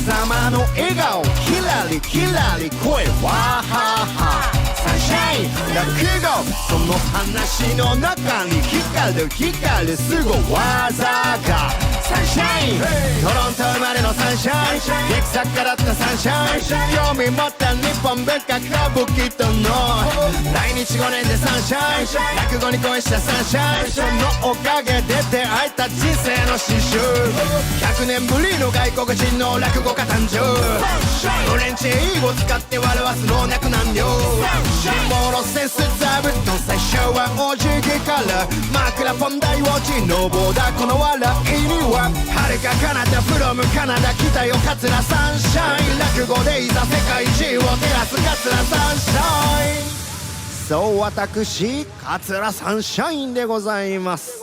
様の笑顔キラリキラリ声わははサンシャイン落語その話の中に光る光るすご技がサンシャイントロント生まれのサンシャイン劇作家だったサンシャイン興味持った日本文化歌舞伎との来日5年でサンシャイン落語に恋したサンシャインそのおかげで出会えた人生の刺繍100年ぶりの外国人の落語家誕生フレンチ英語使って笑わす老若男女辛抱のセンス座布団最初はお辞儀から枕ポン大落ちのぼだこの笑いには遥か彼方フロムカナダ来たよ桂サンシャイン落語でいざ世界中を照らす桂サンシャインそう私桂サンシャインでございます。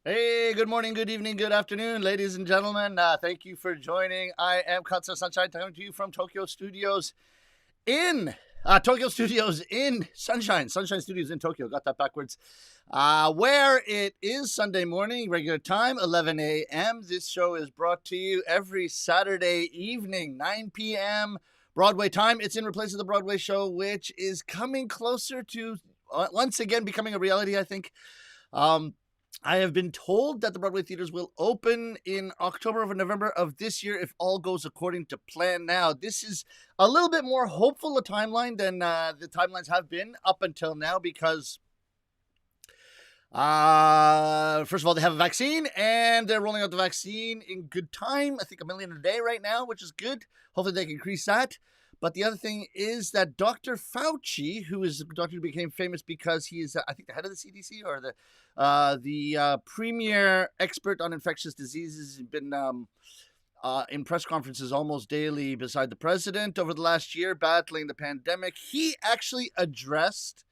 Hey, good morning, good evening, good afternoon, ladies and gentlemen. Thank you for joining. I am Katsuo Sunshine, coming to you from Tokyo Studios in Sunshine Studios in Tokyo. Got that backwards. Where it is Sunday morning, regular time, 11 a.m. This show is brought to you every Saturday evening, 9 p.m. Broadway time. It's in replace of the Broadway show, which is coming closer to once again becoming a reality, I think. I have been told that the Broadway theaters will open in October or November of this year if all goes according to plan. Now, this is a little bit more hopeful a timeline than the timelines have been up until now because, first of all, they have a vaccine and they're rolling out the vaccine in good time. I think 1 million a day right now, which is good. Hopefully they can increase that. But the other thing is that Dr. Fauci, who is a doctor who became famous because he is, I think, the head of the CDC or the premier expert on infectious diseases, has been in press conferences almost daily beside the president over the last year, battling the pandemic. He actually addressed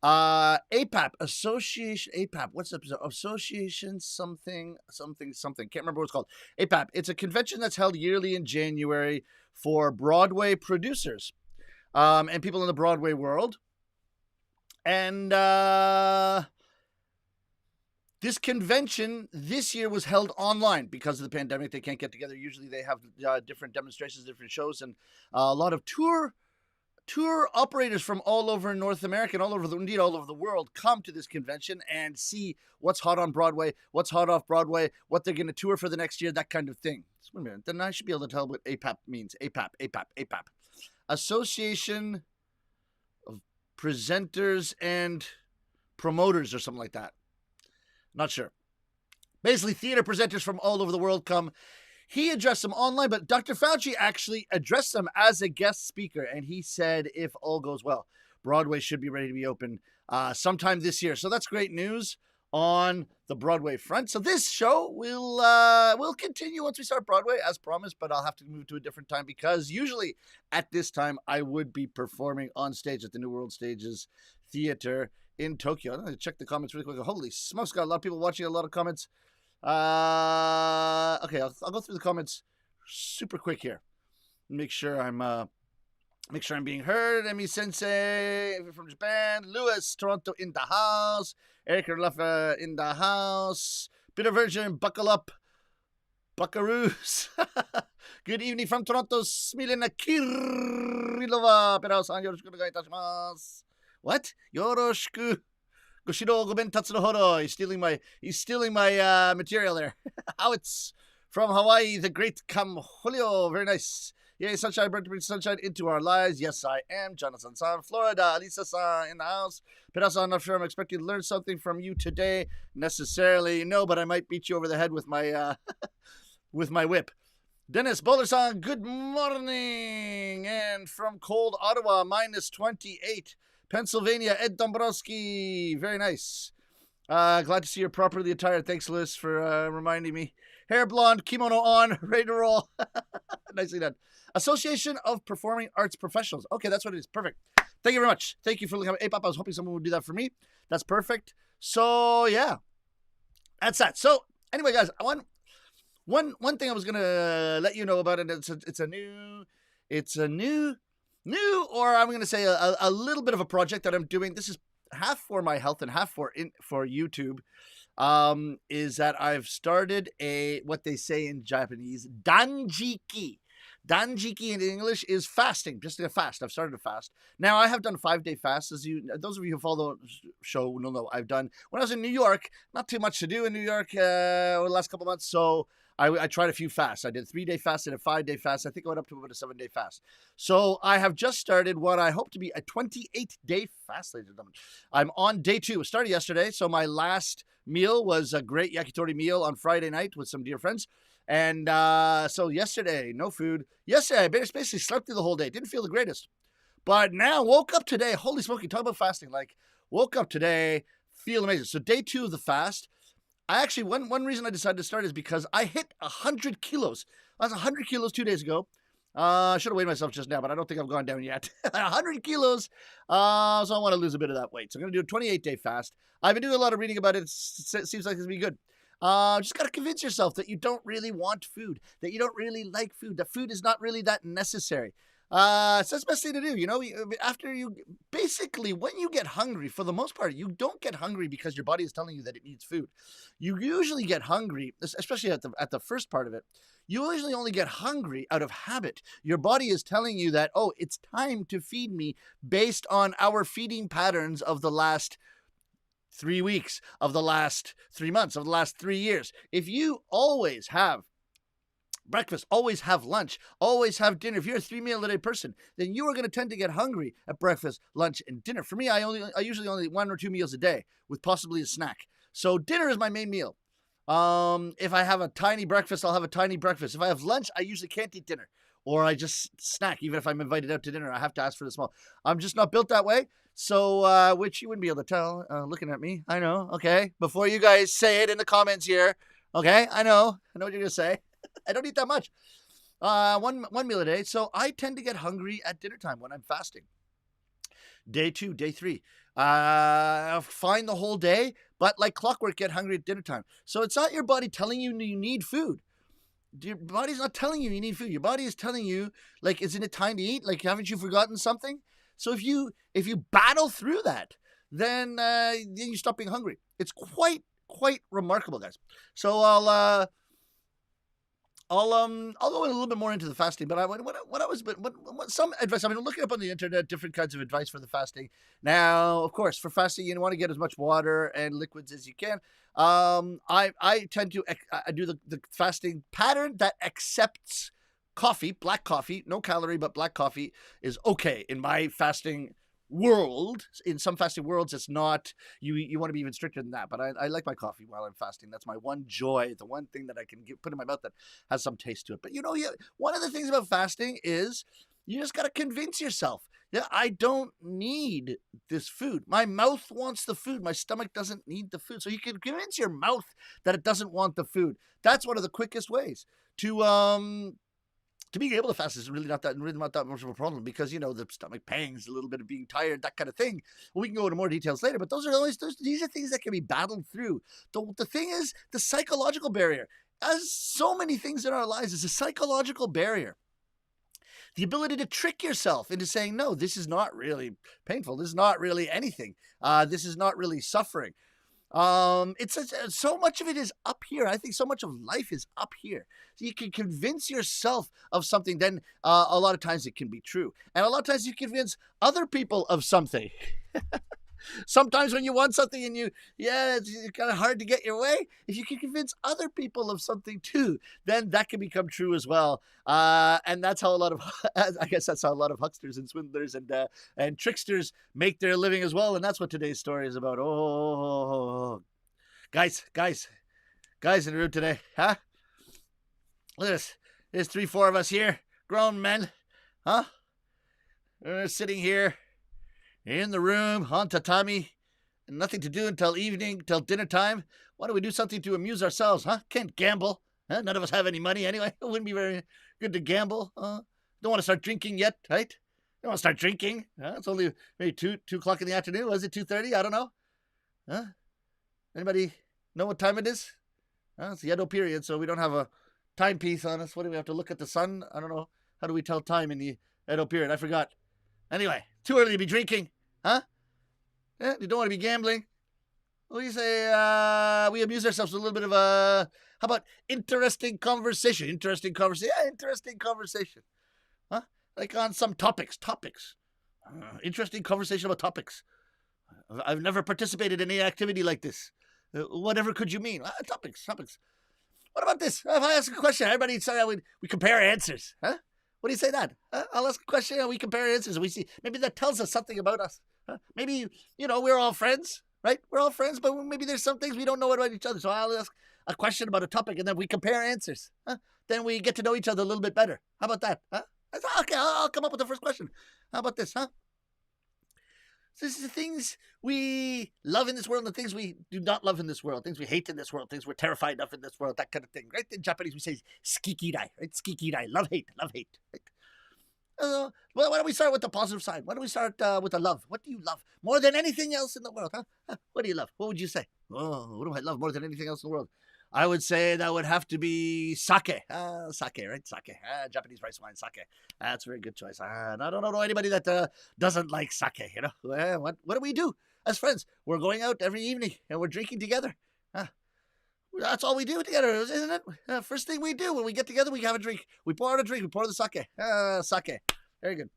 APAP, what's the association something. Can't remember what it's called. APAP. It's a convention that's held yearly in January for Broadway producers and people in the Broadway world. And this convention this year was held online because of the pandemic. They can't get together. Usually they have different demonstrations, different shows, and a lot of tour operators from all over North America and all over the world come to this convention and see what's hot on Broadway, what's hot off Broadway, what they're going to tour for the next year, that kind of thing. So wait a minute, then I should be able to tell what APAP means. APAP. Association of Presenters and Promoters or something like that. Not sure. Basically, theater presenters from all over the world come. He addressed them online, but Dr. Fauci actually addressed them as a guest speaker, and he said if all goes well, Broadway should be ready to be open sometime this year. So that's great news on the Broadway front. So this show will continue once we start Broadway, as promised, but I'll have to move to a different time because usually at this time I would be performing on stage at the New World Stages Theater in Tokyo. I'm going to check the comments really quick. Holy smokes, got a lot of people watching, a lot of comments. Okay, I'll go through the comments super quick here. Make sure I'm being heard. Emi Sensei from Japan, Lewis, Toronto in the house, Eric Luffa in the house, Bitter Virgin, buckle up, buckaroos. Good evening from Toronto, Smilena Kirilova, Perao-san, yoroshiku onegai itashimasu. What? Yoroshiku. Goshiro Goben Tatsunohoro. He's stealing my material there. How it's from Hawaii, the great Kamholio. Very nice. Yay, sunshine, bring sunshine into our lives. Yes, I am. Jonathan-san, Florida. Lisa-san in the house. Pedro-san, I'm not sure I'm expecting to learn something from you today necessarily. No, but I might beat you over the head with my with my whip. Dennis Bowler-san, good morning. And from cold Ottawa, -28. Pennsylvania, Ed Dombrowski. Very nice. Glad to see you're properly attired. Thanks, Liz, for reminding me. Hair blonde, kimono on, ready to roll. Nicely done. Association of Performing Arts Professionals. Okay, that's what it is. Perfect. Thank you very much. Thank you for looking at Hey Pop. I was hoping someone would do that for me. That's perfect. So yeah, that's that. So anyway, guys, one thing I was gonna let you know about it. It's a new, or I'm gonna say a little bit of a project that I'm doing. This is half for my health and half for YouTube. Is that I've started what they say in Japanese, danjiki. Danjiki in English is fasting, just a fast. I've started a fast. Now, I have done 5-day fasts. Those of you who follow the show will know I've done. When I was in New York, not too much to do in New York over the last couple months, so I tried a few fasts. I did a 3-day fast and a 5-day fast. I think I went up to about a 7-day fast. So I have just started what I hope to be a 28-day fast, ladies and gentlemen. I'm on day 2. It started yesterday, so my last meal was a great yakitori meal on Friday night with some dear friends. And so yesterday, no food. Yesterday, I basically slept through the whole day. Didn't feel the greatest. But now, woke up today. Holy smoky, talk about fasting. Like, woke up today, feel amazing. So day 2 of the fast. I actually, one reason I decided to start is because I hit 100 kilos. I was 100 kilos 2 days ago. I should have weighed myself just now, but I don't think I've gone down yet. 100 kilos. So I want to lose a bit of that weight. So I'm going to do a 28-day fast. I've been doing a lot of reading about it. It seems like it's going to be good. Just got to convince yourself that you don't really want food, that you don't really like food, that food is not really that necessary. So that's the best thing to do. You know, basically, when you get hungry, for the most part, you don't get hungry because your body is telling you that it needs food. You usually get hungry, especially at the first part of it. You usually only get hungry out of habit. Your body is telling you that, oh, it's time to feed me based on our feeding patterns of the last 3 weeks, of the last 3 months, of the last 3 years. If you always have breakfast, always have lunch, always have dinner, if you're a 3-meal-a-day person, then you are going to tend to get hungry at breakfast, lunch, and dinner. For me, I usually only eat 1 or 2 meals a day with possibly a snack. So dinner is my main meal. If I have a tiny breakfast, I'll have a tiny breakfast. If I have lunch, I usually can't eat dinner, or I just snack. Even if I'm invited out to dinner, I have to ask for the small. I'm just not built that way. So, which you wouldn't be able to tell, looking at me. I know. Okay. Before you guys say it in the comments here. Okay. I know what you're going to say. I don't eat that much. One meal a day. So I tend to get hungry at dinner time when I'm fasting. Day 2, day 3. Fine the whole day, but like clockwork, get hungry at dinner time. So it's not your body telling you need food. Your body's not telling you need food. Your body is telling you, like, isn't it time to eat? Like, haven't you forgotten something? So if you battle through that, then you stop being hungry. It's quite remarkable, guys. So I'll go in a little bit more into the fasting, but some advice. I've been looking up on the internet different kinds of advice for the fasting. Now, of course, for fasting, you want to get as much water and liquids as you can. I tend to do the fasting pattern that accepts coffee, black coffee, no calorie, but black coffee is okay in my fasting world. In some fasting worlds, it's not. You want to be even stricter than that. But I like my coffee while I'm fasting. That's my one joy, the one thing that I can put in my mouth that has some taste to it. But one of the things about fasting is you just got to convince yourself. Yeah, I don't need this food. My mouth wants the food. My stomach doesn't need the food. So you can convince your mouth that it doesn't want the food. That's one of the quickest ways to being able to fast is really not that much of a problem, because, the stomach pangs, a little bit of being tired, that kind of thing. We can go into more details later, but these are things that can be battled through. The thing is, the psychological barrier, as so many things in our lives, is a psychological barrier. The ability to trick yourself into saying, no, this is not really painful. This is not really anything. This is not really suffering. It's so much of it is up here. I think so much of life is up here. So you can convince yourself of something, then a lot of times it can be true. And a lot of times you convince other people of something. Sometimes when you want something and it's kind of hard to get your way. If you can convince other people of something too, then that can become true as well. And that's how that's how a lot of hucksters and swindlers and tricksters make their living as well. And that's what today's story is about. Oh, guys in the room today, huh? Look at this. There's 3-4 of us here, grown men, huh? We're sitting here in the room on tatami, and nothing to do until evening, till dinner time. Why don't we do something to amuse ourselves, huh? Can't gamble. Huh? None of us have any money anyway. It wouldn't be very good to gamble. Don't want to start drinking yet, right? You want to start drinking? It's only maybe 2 o'clock in the afternoon. Was it 2:30? I don't know. Huh? Anybody know what time it is? It's the Edo period, so we don't have a timepiece on us. What do we have to look at the sun? I don't know. How do we tell time in the Edo period? I forgot. Anyway, too early to be drinking, huh? You don't want to be gambling. What do you say? We amuse ourselves with a little bit of a. How about interesting conversation? Interesting conversation. Yeah, interesting conversation. Huh? Like on some topics. Interesting conversation about topics. I've never participated in any activity like this. Whatever could you mean? Topics. What about this? If I ask a question, everybody say we compare answers. Huh? What do you say that? I'll ask a question and we compare answers. And we see maybe that tells us something about us. Maybe we're all friends, right? We're all friends, but maybe there's some things we don't know about each other. So I'll ask a question about a topic and then we compare answers. Then we get to know each other a little bit better. How about that? Okay, I'll come up with the first question. How about this? So this is the things we love in this world and the things we do not love in this world, things we hate in this world, things we're terrified of in this world, that kind of thing, right? In Japanese, we say skikirai, right? Skikirai, love, hate, right? Well, why don't we start with the positive side? Why don't we start with the love? What do you love more than anything else in the world? What do you love? What would you say? Oh, what do I love more than anything else in the world? I would say that would have to be sake. Sake, right? Sake. Japanese rice wine, sake. That's a very good choice. And I don't know anybody that doesn't like sake, What do we do as friends? We're going out every evening and we're drinking together. That's all we do together, isn't it? First thing we do when we get together, we have a drink. We pour out a drink. We pour the sake. Sake. Very good.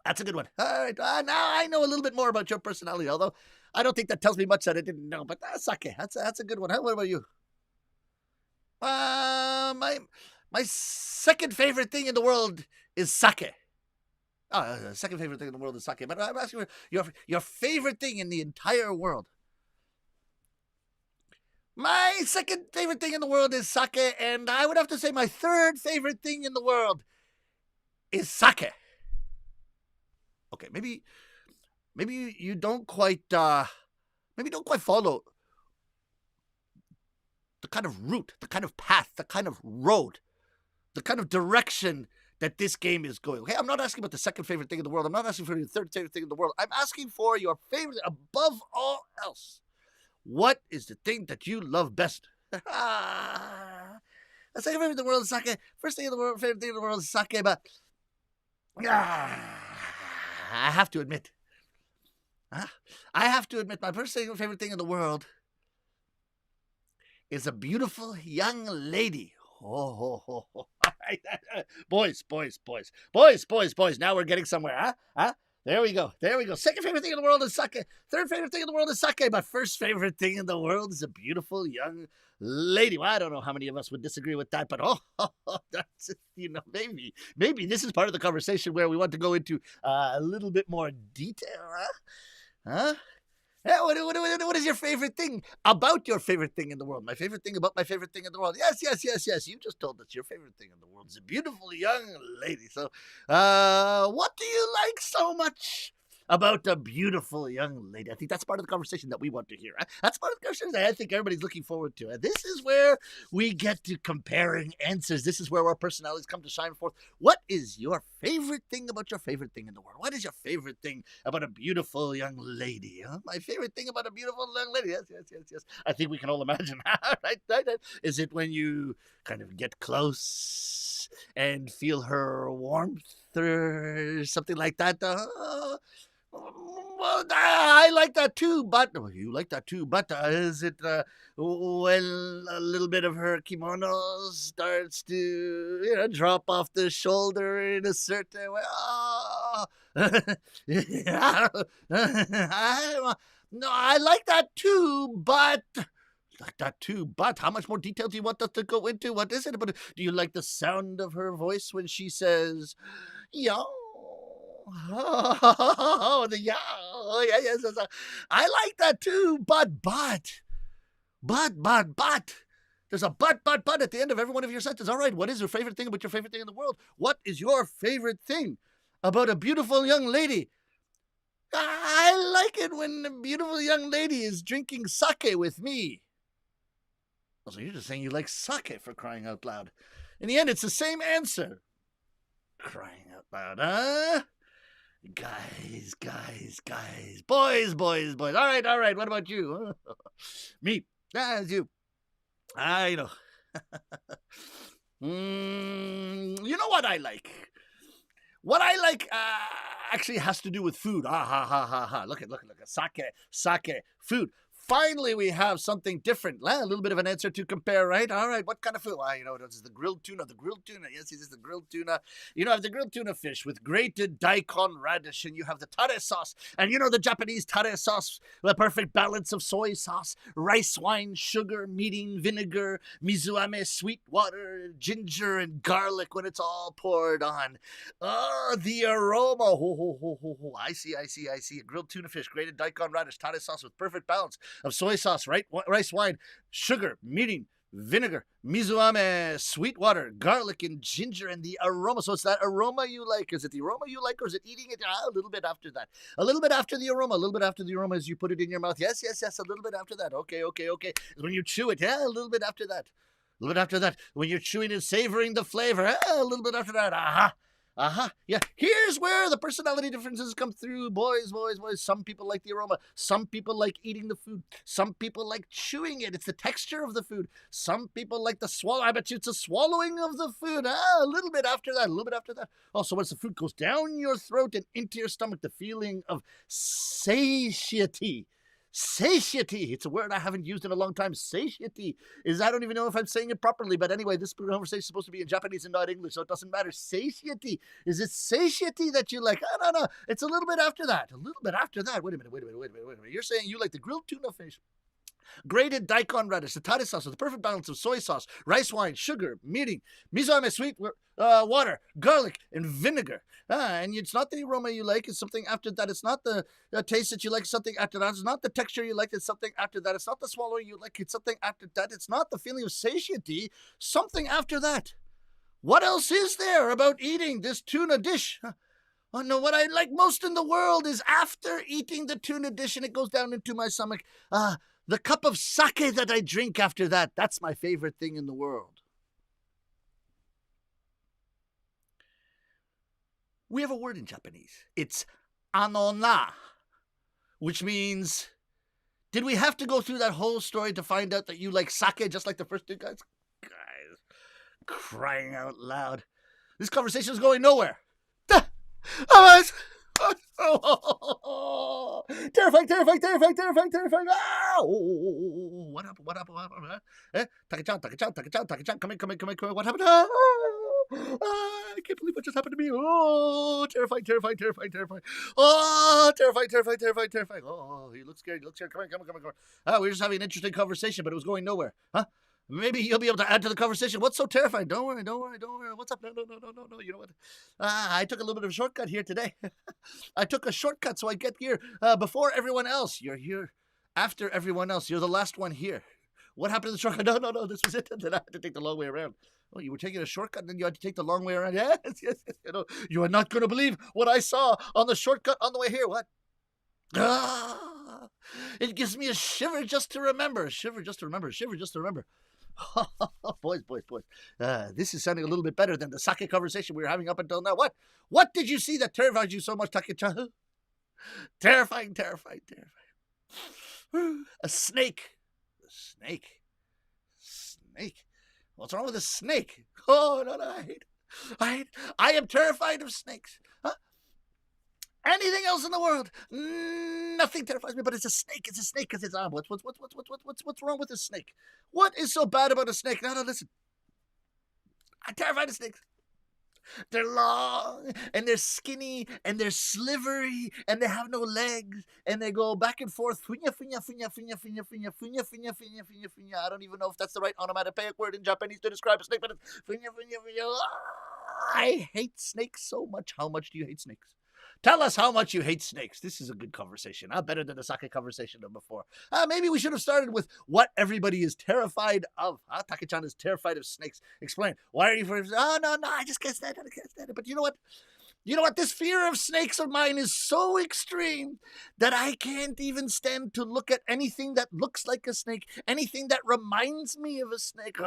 That's a good one. All right. Now I know a little bit more about your personality, although I don't think that tells me much that I didn't know. But sake. That's a good one. What about you? My second favorite thing in the world is sake. Second favorite thing in the world is sake. But I'm asking for your favorite thing in the entire world. My second favorite thing in the world is sake, and I would have to say my third favorite thing in the world is sake. Okay, maybe you don't quite follow the kind of route, the kind of path, the kind of road, the kind of direction that this game is going. Okay, I'm not asking about the second favorite thing in the world. I'm not asking for your third favorite thing in the world. I'm asking for your favorite above all else. What is the thing that you love best? The second favorite in the world is sake. First thing in the world, favorite thing in the world is sake. But I have to admit, my first favorite thing in the world is a beautiful young lady. Boys. Now we're getting somewhere, huh? There we go. Second favorite thing in the world is sake. Third favorite thing in the world is sake. My first favorite thing in the world is a beautiful young lady. Well, I don't know how many of us would disagree with that, but that's, maybe this is part of the conversation where we want to go into a little bit more detail, huh? Yeah, what is your favorite thing about your favorite thing in the world? My favorite thing about my favorite thing in the world. Yes. You just told us your favorite thing in the world is a beautiful young lady. So, what do you like so much about a beautiful young lady? I think that's part of the conversation that we want to hear. That's part of the conversation that I think everybody's looking forward to. And this is where we get to comparing answers. This is where our personalities come to shine forth. What is your favorite thing about your favorite thing in the world? What is your favorite thing about a beautiful young lady? My favorite thing about a beautiful young lady. Yes. I think we can all imagine. Right. Is it when you kind of get close and feel her warmth or something like that? Well, I like that too, but you like that too. But is it when a little bit of her kimono starts to drop off the shoulder in a certain way? No, I like that too, but. But how much more detail do you want us to go into? What is it? But do you like the sound of her voice when she says, "Yo"? Oh, the yeah. Oh, yeah, yes. I like that too, but. There's a but at the end of every one of your sentences. All right, what is your favorite thing about your favorite thing in the world? What is your favorite thing about a beautiful young lady? I like it when a beautiful young lady is drinking sake with me. So you're just saying you like sake, for crying out loud. In the end, it's the same answer. Crying out loud, huh? Guys, boys. All right. What about you? Me. That's you. I know. You know what I like? What I like actually has to do with food. Ha. Look at sake, food. Finally, we have something different. A little bit of an answer to compare, right? All right, what kind of food? This is the grilled tuna. Yes, this is the grilled tuna. I have the grilled tuna fish with grated daikon radish, and you have the tare sauce. And the Japanese tare sauce, the perfect balance of soy sauce, rice wine, sugar, meat, vinegar, mizuame, sweet water, ginger, and garlic when it's all poured on. Oh, the aroma. Ho. I see. A grilled tuna fish, grated daikon radish, tare sauce with perfect balance of soy sauce, rice wine, sugar, meat, vinegar, mizuame, sweet water, garlic, and ginger, and the aroma. So it's that aroma you like. Is it the aroma you like, or is it eating it? A little bit after that. A little bit after the aroma, as you put it in your mouth. Yes, a little bit after that. Okay. When you chew it, a little bit after that. A little bit after that. When you're chewing and savoring the flavor, a little bit after that. Yeah, here's where the personality differences come through. Boys. Some people like the aroma. Some people like eating the food. Some people like chewing it. It's the texture of the food. Some people like the swallow. I bet you it's the swallowing of the food. A little bit after that. Also, once the food goes down your throat and into your stomach, the feeling of satiety. Satiety. It's a word I haven't used in a long time. Satiety I don't even know if I'm saying it properly, but anyway, this conversation is supposed to be in Japanese and not English, so it doesn't matter. Satiety. Is it satiety that you like? No. It's a little bit after that. Wait a minute. You're saying you like the grilled tuna fish, grated daikon radish, the tare sauce with the perfect balance of soy sauce, rice wine, sugar, meat, mizuame, sweet water, garlic, and vinegar. And it's not the aroma you like, it's something after that. It's not the taste that you like, something after that. It's not the texture you like, it's something after that. It's not the swallowing you like, it's something after that. It's not the feeling of satiety, something after that. What else is there about eating this tuna dish? Oh no, what I like most in the world is after eating the tuna dish and it goes down into my stomach, the cup of sake that I drink after that. That's my favorite thing in the world. We have a word in Japanese. It's anona, which means, did we have to go through that whole story to find out that you like sake just like the first two guys? Guys, crying out loud. This conversation is going nowhere. Terrifying. What happened? Take-chan. Come in. What happened? I can't believe what just happened to me. Oh, terrifying. Oh, terrifying. Oh, he looks scared. Come on. We were just having an interesting conversation, but it was going nowhere. Huh? Maybe you'll be able to add to the conversation. What's so terrifying? Don't worry. What's up? No. You know what? I took a little bit of a shortcut here today. I took a shortcut so I get here before everyone else. You're here after everyone else. You're the last one here. What happened to the shortcut? No. This was it. Then I had to take the long way around. Oh, you were taking a shortcut and then you had to take the long way around. Yes. You are not going to believe what I saw on the shortcut on the way here. What? It gives me a shiver just to remember. Boys. This is sounding a little bit better than the sake conversation we were having up until now. What did you see that terrified you so much, Take-chan? Terrifying. A snake. What's wrong with a snake? Oh, no, I am terrified of snakes. Huh? Anything else in the world, nothing terrifies me. But it's a snake. It's because it's on. What's wrong with a snake? What is so bad about a snake? No, listen. I'm terrified of snakes. They're long, and they're skinny, and they're slivery, and they have no legs, and they go back and forth. I don't even know if that's the right onomatopoeic word in Japanese to describe a snake, but it's I hate snakes so much. How much do you hate snakes? Tell us how much you hate snakes. This is a good conversation. Better than the sake conversation of before. Maybe we should have started with what everybody is terrified of. Take-chan is terrified of snakes. Explain. Why are you afraid? Oh, no, I just can't stand it. But you know what? This fear of snakes of mine is so extreme that I can't even stand to look at anything that looks like a snake, anything that reminds me of a snake.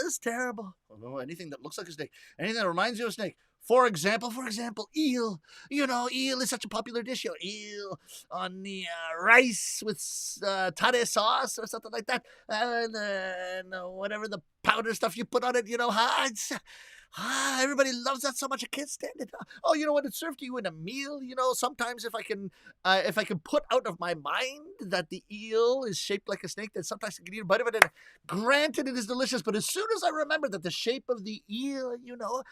It's terrible. Oh, anything that looks like a snake, anything that reminds you of a snake. For example, eel. You know, eel is such a popular dish. You know, eel on the rice with tare sauce or something like that. And whatever the powder stuff you put on it, you know, everybody loves that so much. I can't stand it. Oh, you know what? It's served to you in a meal. You know, sometimes if I can put out of my mind that the eel is shaped like a snake, then sometimes I can eat a bite of it. And granted, it is delicious. But as soon as I remember that the shape of the eel, you know,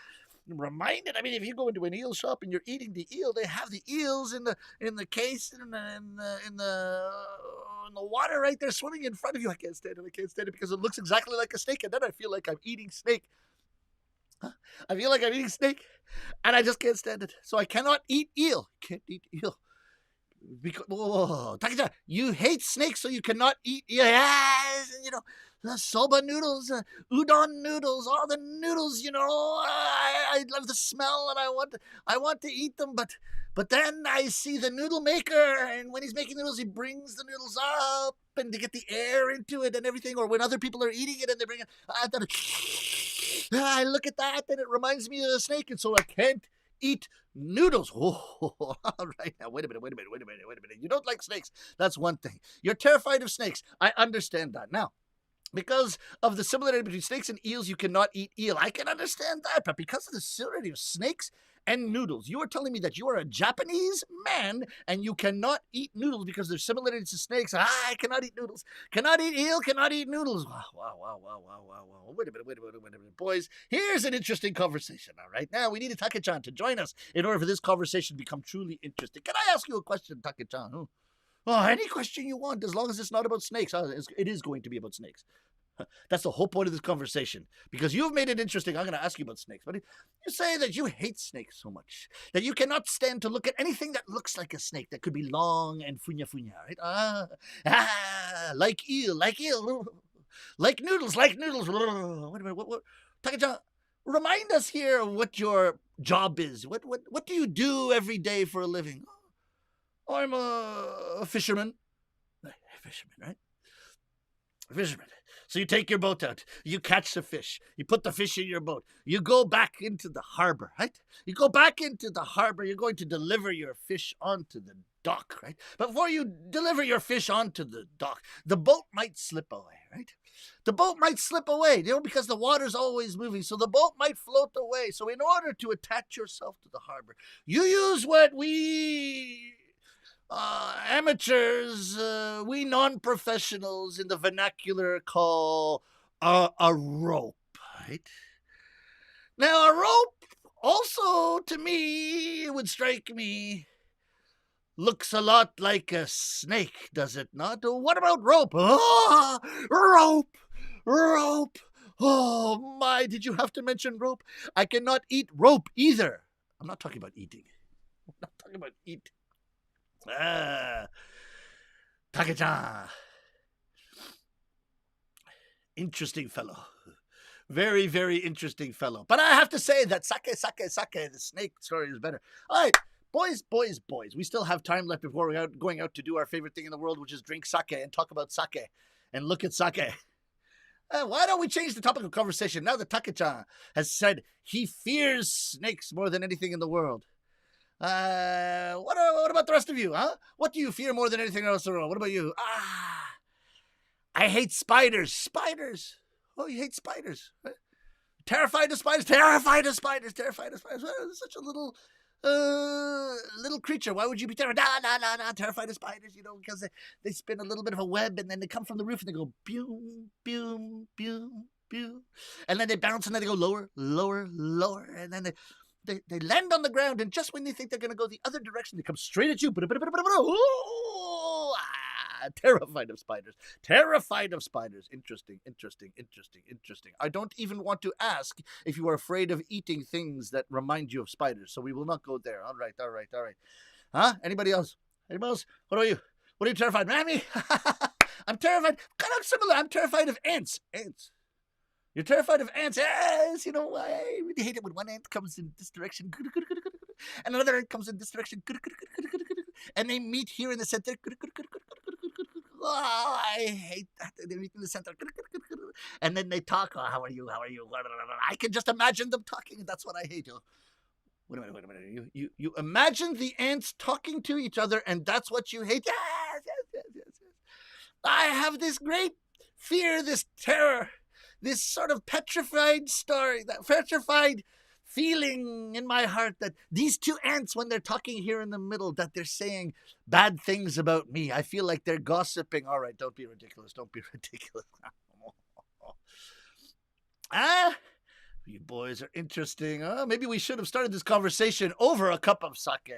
reminded. I mean, if you go into an eel shop and you're eating the eel, they have the eels in the case in the water right there swimming in front of you. I can't stand it. I can't stand it because it looks exactly like a snake, and then I feel like I'm eating snake. I feel like I'm eating snake, and I just can't stand it. So I cannot eat eel. Can't eat eel. Because Takija, you hate snakes, so you cannot eat. Yes, you know, the soba noodles, udon noodles, all the noodles. You know, I love the smell, and I want to eat them. But then I see the noodle maker, and when he's making noodles, he brings the noodles up and to get the air into it and everything. Or when other people are eating it and they bring it, I look at that, and it reminds me of a snake, and so I can't eat noodles. Oh, all right. Now, wait a minute. You don't like snakes. That's one thing. You're terrified of snakes. I understand that. Now, because of the similarity between snakes and eels, you cannot eat eel. I can understand that. But because of the similarity of snakes and noodles, you are telling me that you are a Japanese man and you cannot eat noodles because there's similarities to snakes. I cannot eat noodles. Cannot eat eel. Cannot eat noodles. Wow. Wait a minute. Boys, here's an interesting conversation. All right. Now, we need a Take-chan to join us in order for this conversation to become truly interesting. Can I ask you a question, Take-chan? Oh, any question you want, as long as it's not about snakes. It is going to be about snakes. That's the whole point of this conversation. Because you've made it interesting, I'm going to ask you about snakes. But you say that you hate snakes so much that you cannot stand to look at anything that looks like a snake that could be long and funya, right? Like eel. Like noodles. Wait a minute. What? Take-chan, remind us here what your job is. What do you do every day for a living? I'm a fisherman. Fisherman, right? Fisherman. So you take your boat out. You catch the fish. You put the fish in your boat. You go back into the harbor, right? You go back into the harbor. You're going to deliver your fish onto the dock, right? But before you deliver your fish onto the dock, the boat might slip away, right? The boat might slip away, you know, because the water's always moving. So the boat might float away. So in order to attach yourself to the harbor, you use what we amateurs, we non-professionals in the vernacular call a rope, right? Now, a rope also, to me, it would strike me, looks a lot like a snake, does it not? What about rope? Rope. Oh, my, did you have to mention rope? I cannot eat rope either. I'm not talking about eating. I'm not talking about eating. Take-chan. Interesting fellow. Very, very interesting fellow. But I have to say that sake, the snake story is better. All right, boys. We still have time left before we're going out to do our favorite thing in the world, which is drink sake and talk about sake and look at sake. Why don't we change the topic of conversation now that Take-chan has said he fears snakes more than anything in the world? What about the rest of you, huh? What do you fear more than anything else in the world? What about you? I hate spiders. Spiders. Oh, you hate spiders. Right? Terrified of spiders. Well, it's such a little creature. Why would you be terrified? Nah. Terrified of spiders, you know, because they spin a little bit of a web and then they come from the roof and they go boom, boom, boom, boom. And then they bounce and then they go lower. And then they land on the ground, and just when they think they're going to go the other direction, they come straight at you. Terrified of spiders. Interesting. I don't even want to ask if you are afraid of eating things that remind you of spiders, so we will not go there. All right. Huh? Anybody else? What are you? What are you terrified, Mammy? I'm terrified. Kind of similar. I'm terrified of ants. You're terrified of ants. Yes, you know, I really hate it when one ant comes in this direction, and another ant comes in this direction, and they meet here in the center. Oh, I hate that. They meet in the center, and then they talk. Oh, how are you? I can just imagine them talking, and that's what I hate. Wait a minute. You imagine the ants talking to each other, and that's what you hate? Yes. I have this great fear, this terror, this sort of petrified feeling in my heart that these two ants, when they're talking here in the middle, that they're saying bad things about me. I feel like they're gossiping. All right, don't be ridiculous. You boys are interesting. Maybe we should have started this conversation over a cup of sake.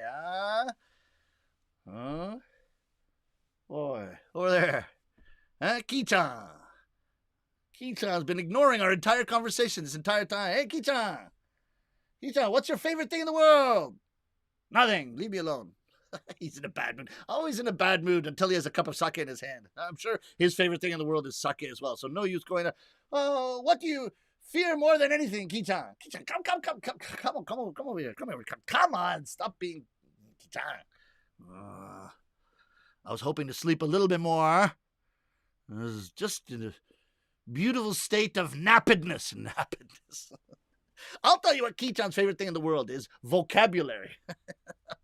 Boy, over there. Ki-chan. Ki-chan's been ignoring our entire conversation this entire time. Hey, Ki-chan. Ki-chan, what's your favorite thing in the world? Nothing. Leave me alone. He's in a bad mood. Always in a bad mood until he has a cup of sake in his hand. I'm sure his favorite thing in the world is sake as well. So no use going to, oh, what do you fear more than anything, Ki-chan? Ki-chan, come over here. Come on, stop being Ki-chan. I was hoping to sleep a little bit more. I was just in a beautiful state of nappedness. I'll tell you what Ki-chan's favorite thing in the world is: vocabulary.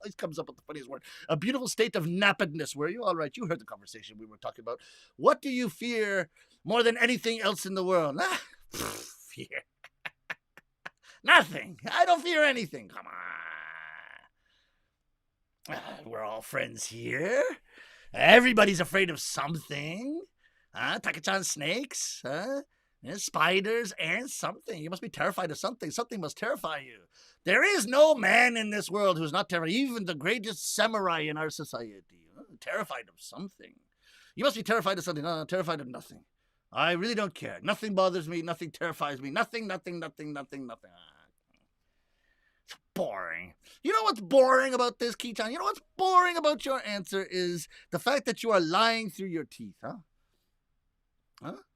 Always comes up with the funniest word. A beautiful state of nappedness. Were you all right? You heard the conversation we were talking about. What do you fear more than anything else in the world? Fear. Nothing. I don't fear anything. Come on. We're all friends here. Everybody's afraid of something. Taka-chan snakes. Spiders, ants, something. You must be terrified of something. Something must terrify you. There is no man in this world who's not terrified. Even the greatest samurai in our society. Terrified of something. You must be terrified of something. No, terrified of nothing. I really don't care. Nothing bothers me. Nothing terrifies me. Nothing. It's boring. You know what's boring about this, Ki-chan? You know what's boring about your answer is the fact that you are lying through your teeth, All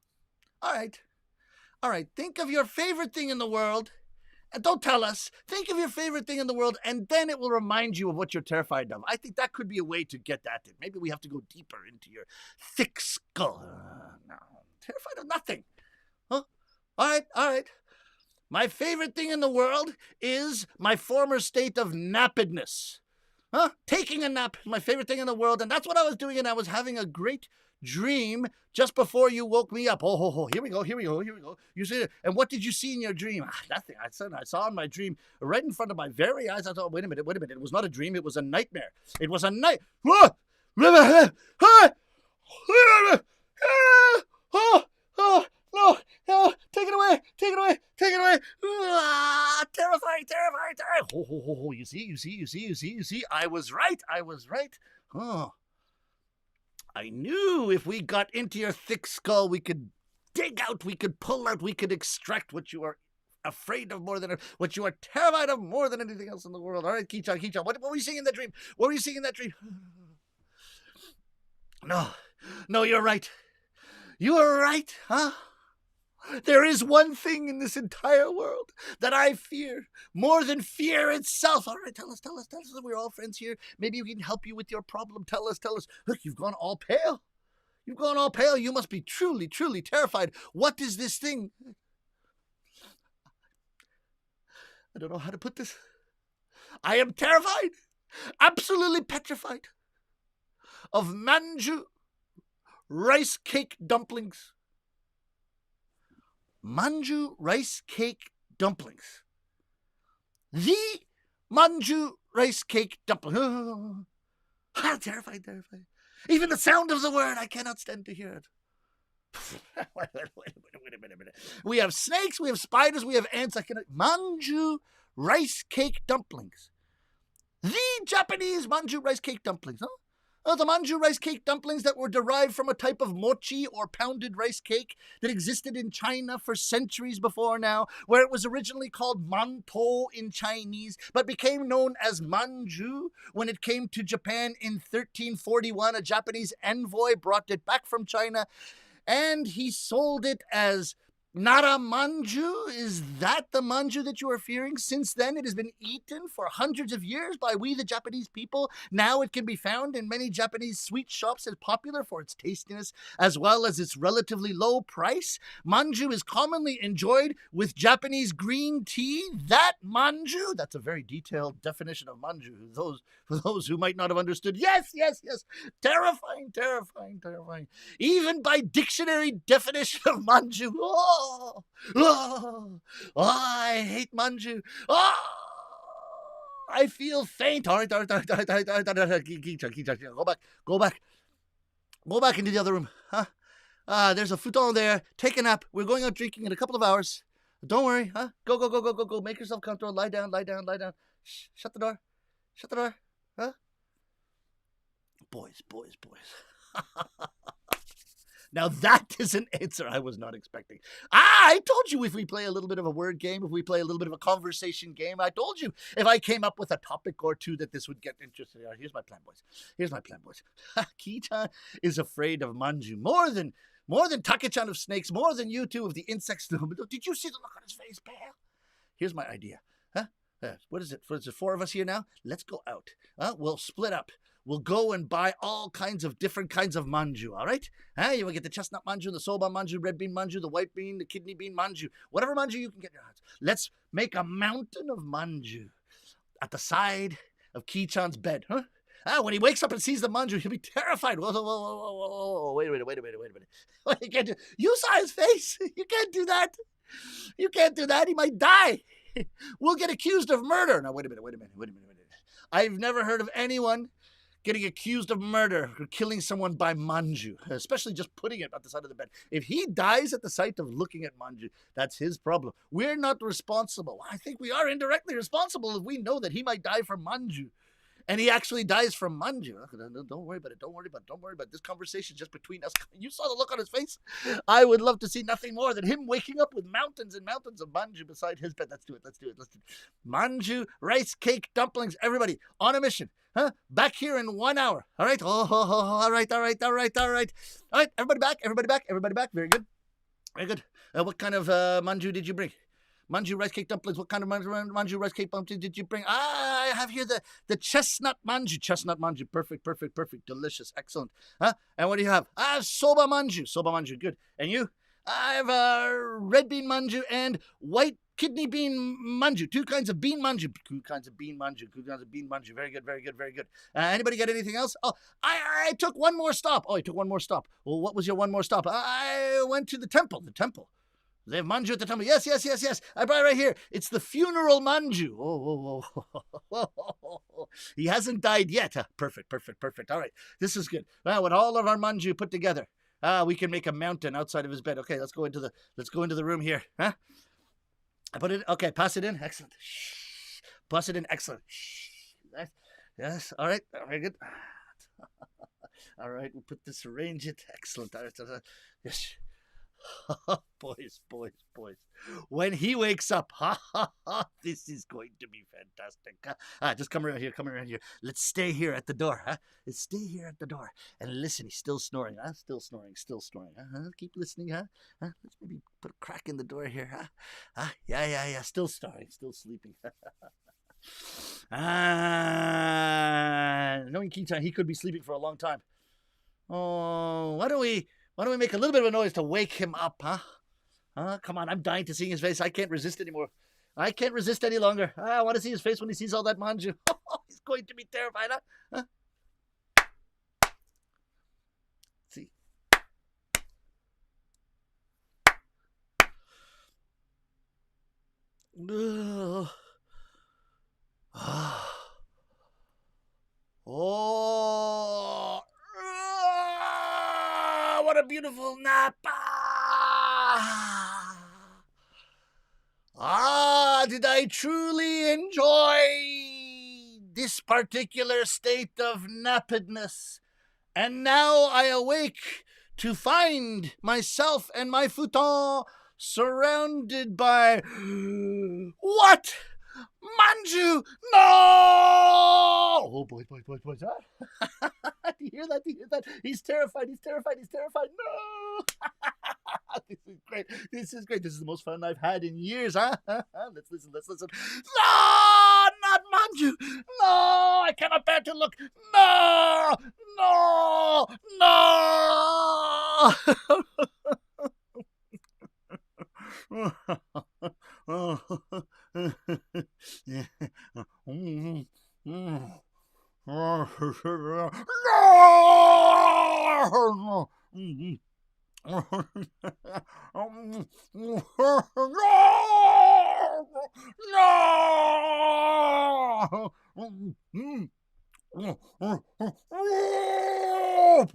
right. Think of your favorite thing in the world, and don't tell us. Think of your favorite thing in the world, and then it will remind you of what you're terrified of. I think that could be a way to get at it. Maybe we have to go deeper into your thick skull. No, terrified of nothing. All right. My favorite thing in the world is my former state of nappedness. Taking a nap, my favorite thing in the world, and that's what I was doing, and I was having a great dream just before you woke me up. Here we go. You see it. And what did you see in your dream? Nothing. I saw in my dream right in front of my very eyes. I thought, wait a minute. It was not a dream. It was a nightmare. It was a night. No, take it away. Terrifying. You see. I was right. I knew if we got into your thick skull, we could dig out, we could pull out, we could extract what you are afraid of more than, what you are terrified of more than anything else in the world. All right, Ki-chan, what were you seeing in that dream? No, you're right. You are right, There is one thing in this entire world that I fear more than fear itself. All right, tell us. We're all friends here. Maybe we can help you with your problem. Tell us. Look, you've gone all pale. You must be truly terrified. What is this thing? I don't know how to put this. I am terrified, absolutely petrified of Manju rice cake dumplings. Manju rice cake dumplings. The Manju rice cake dumplings. Terrified. Even the sound of the word, I cannot stand to hear it. Wait a minute. We have snakes, we have spiders, we have ants. Manju rice cake dumplings. The Japanese Manju rice cake dumplings, The Manju rice cake dumplings that were derived from a type of mochi or pounded rice cake that existed in China for centuries before now, where it was originally called mantou in Chinese, but became known as manju when it came to Japan in 1341. A Japanese envoy brought it back from China, and he sold it as Nara Manju? Is that the Manju that you are fearing? Since then, it has been eaten for hundreds of years by we, the Japanese people. Now it can be found in many Japanese sweet shops and popular for its tastiness as well as its relatively low price. Manju is commonly enjoyed with Japanese green tea. That Manju? That's a very detailed definition of Manju. For those who might not have understood. Yes. Terrifying. Even by dictionary definition of Manju. I hate Manju. I feel faint. All right. Go back into the other room. There's a futon there. Take a nap. We're going out drinking in a couple of hours. Don't worry. Go. Make yourself comfortable. Lie down. Shut the door. Boys. Now that is an answer I was not expecting. I told you if we play a little bit of a word game, if we play a little bit of a conversation game, I told you if I came up with a topic or two that this would get interesting. Here's my plan, boys. Kita is afraid of Manju more than Take-chan of snakes, more than you two of the insects. Did you see the look on his face, pal? Here's my idea. What is it? Is it 4 of us here now? Let's go out. We'll split up. We'll go and buy all kinds of different kinds of manju, all right? You will get the chestnut manju, the soba manju, red bean manju, the white bean, the kidney bean manju, whatever manju you can get in your hands. Let's make a mountain of manju at the side of Ki-chan's bed, huh? When he wakes up and sees the manju, he'll be terrified. Whoa, wait a minute. You can't you saw his face. You can't do that. He might die. We'll get accused of murder. Now, wait a minute. I've never heard of anyone getting accused of murder or killing someone by manju, especially just putting it at the side of the bed. If he dies at the sight of looking at manju, that's his problem. We're not responsible. I think we are indirectly responsible if we know that he might die from manju. And he actually dies from manju. Don't worry about it. Don't worry about it. This conversation just between us. You saw the look on his face. I would love to see nothing more than him waking up with mountains and mountains of manju beside his bed. Let's do it. Manju, rice cake, dumplings. Everybody on a mission. Back here in 1 hour. All right. All right. All right. Everybody back. Very good. What kind of manju did you bring? Manju rice cake dumplings. What kind of manju rice cake dumplings did you bring? I have here the chestnut manju. Perfect. Delicious. Excellent. And what do you have? I have soba manju. Good. And you? I have red bean manju and white kidney bean manju. Two kinds of bean manju. Very good. Anybody got anything else? Oh, I took one more stop. Oh, you took one more stop. Well, what was your one more stop? I went to the temple. They have manju at the temple. Yes. I brought it right here. It's the funeral manju. Oh. He hasn't died yet. Perfect. All right. This is good. Well, with all of our manju put together, we can make a mountain outside of his bed. Okay, let's go into the room here. I put it. Okay, pass it in. Excellent. Pass it in. Excellent. Yes. All right. Very good. All right. We'll put this. Arrange it. Excellent. All right. Yes. Boys. When he wakes up, this is going to be fantastic. Just come around here. Let's stay here at the door. Let's stay here at the door and listen. He's still snoring. Still snoring. Keep listening. Let's maybe put a crack in the door here. Yeah. Still snoring. Still sleeping. Knowing Ki-chan, he could be sleeping for a long time. Oh, why don't we make a little bit of a noise to wake him up, huh? Come on, I'm dying to see his face. I can't resist anymore. I can't resist any longer. I want to see his face when he sees all that manju. He's going to be terrified, huh? See. What a beautiful nap. Did I truly enjoy this particular state of nappedness? And now I awake to find myself and my futon surrounded by what? Manju, no! Oh, boys. Ah. Do you hear that? He's terrified. No! This is great. This is the most fun I've had in years, huh? Let's listen. No! Not Manju! No! I cannot bear to look. No!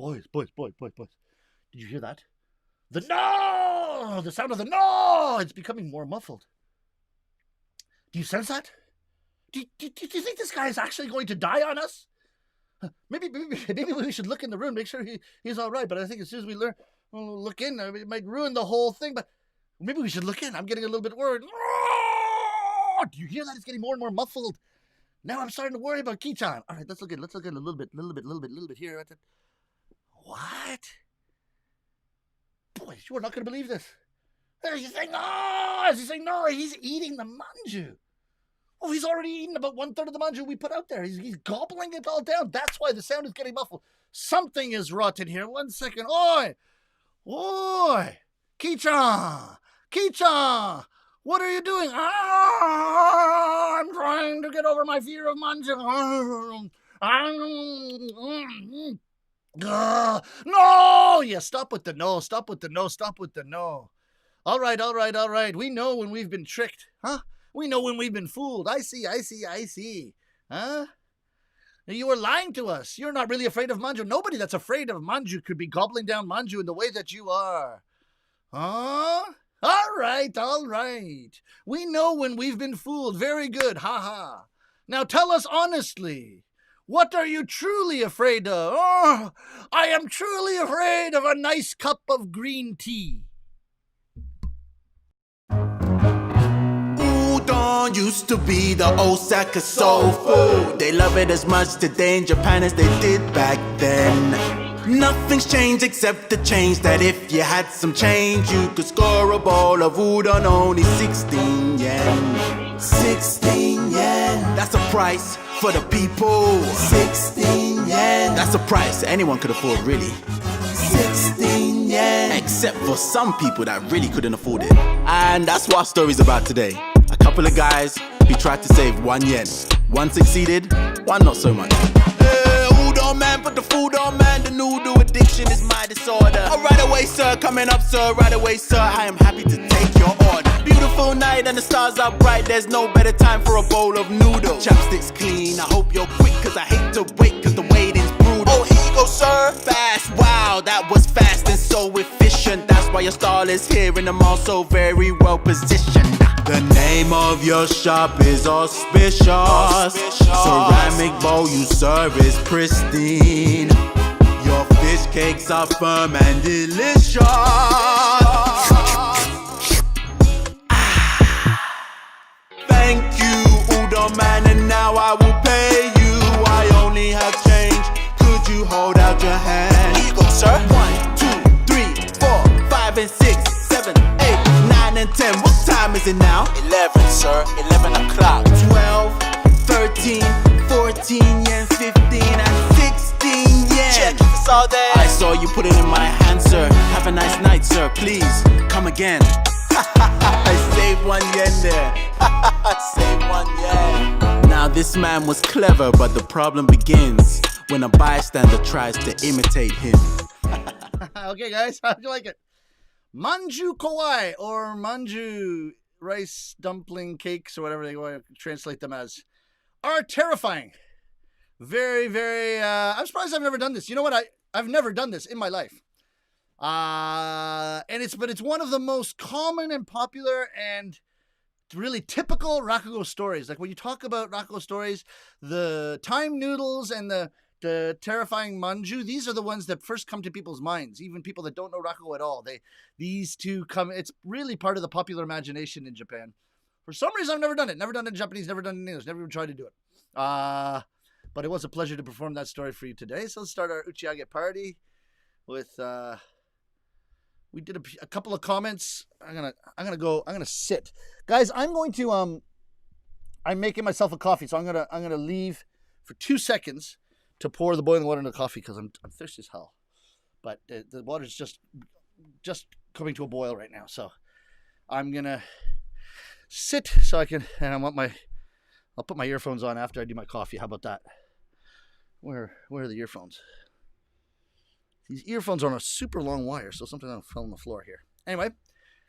Boys. Did you hear that? The no! The sound of the no! It's becoming more muffled. Do you sense that? Do you think this guy is actually going to die on us? Maybe we should look in the room, make sure he's all right. But I think as soon as we look in, it might ruin the whole thing. But maybe we should look in. I'm getting a little bit worried. Do you hear that? It's getting more and more muffled. Now I'm starting to worry about Kichan. All right, let's look in a little bit here. What? Boys, you are not going to believe this. He's saying no. He's eating the manju. Oh, he's already eaten about 1/3 of the manju we put out there. He's gobbling it all down. That's why the sound is getting muffled. Something is rotten here. 1 second. Oi! Kichan! What are you doing? I'm trying to get over my fear of manju. No! Yeah, stop with the no. All right. We know when we've been tricked, huh? We know when we've been fooled. I see. Huh? You were lying to us. You're not really afraid of manju. Nobody that's afraid of manju could be gobbling down manju in the way that you are. Huh? All right. We know when we've been fooled. Very good. Ha. Now tell us honestly. What are you truly afraid of? Oh, I am truly afraid of a nice cup of green tea. Udon used to be the Osaka soul food. They love it as much today in Japan as they did back then. Nothing's changed except the change that if you had some change, you could score a bowl of udon only 16 yen. 16 yen. That's a price for the people. 16 yen. That's a price anyone could afford, really. 16 yen. Except for some people that really couldn't afford it. And that's what our story's about today. A couple of guys who tried to save 1 yen. One succeeded, one not so much. Udon man, put the food on man. The noodle addiction is my disorder. Oh, right away, sir, coming up, sir. Right away, sir, I am happy to take your order. Beautiful night and the stars are bright. There's no better time for a bowl of noodles. Chopsticks clean, I hope you're quick, cause I hate to wait, cause the waiting's brutal. Oh, here you go, sir. Fast, wow, that was fast and so efficient. That's why your stall is here and I'm also very well positioned. The name of your shop is auspicious. Ceramic bowl you serve is pristine. Your fish cakes are firm and delicious. Thank you, udon man, and now I will pay you. I only have change. Could you hold out your hand? Here you go, sir. 1, 2, 3, 4, 5 and 6, 7, 8, 9 and 10. What time is it now? 11, sir. 11 o'clock. 12, 13, 14 yen, 15 and 16 yen. Check if it's all there. I saw you put it in my hand, sir. Have a nice night, sir. Please come again. I saved 1 yen there. Save 1 yen. Now this man was clever, but the problem begins when a bystander tries to imitate him. Okay, guys, how'd you like it? Manju Kowai, or Manju rice dumpling cakes, or whatever they want to translate them as, are terrifying. Very, very. I'm surprised I've never done this. You know what? I've never done this in my life. But it's one of the most common and popular and really typical Rakugo stories. Like when you talk about Rakugo stories, the time noodles and the terrifying manju, these are the ones that first come to people's minds, even people that don't know Rakugo at all. These two come, it's really part of the popular imagination in Japan. For some reason, I've never done it. Never done it in Japanese, never done it in English, never even tried to do it. But it was a pleasure to perform that story for you today. So let's start our Uchiage party with, we did a couple of comments. I'm gonna sit. Guys, I'm making myself a coffee, so I'm gonna leave for 2 seconds to pour the boiling water into the coffee because I'm thirsty as hell. But the water's just coming to a boil right now. So I'm gonna sit so I can, and I'll put my earphones on after I do my coffee. How about that? Where are the earphones? These earphones are on a super long wire, so something fell on the floor here. Anyway,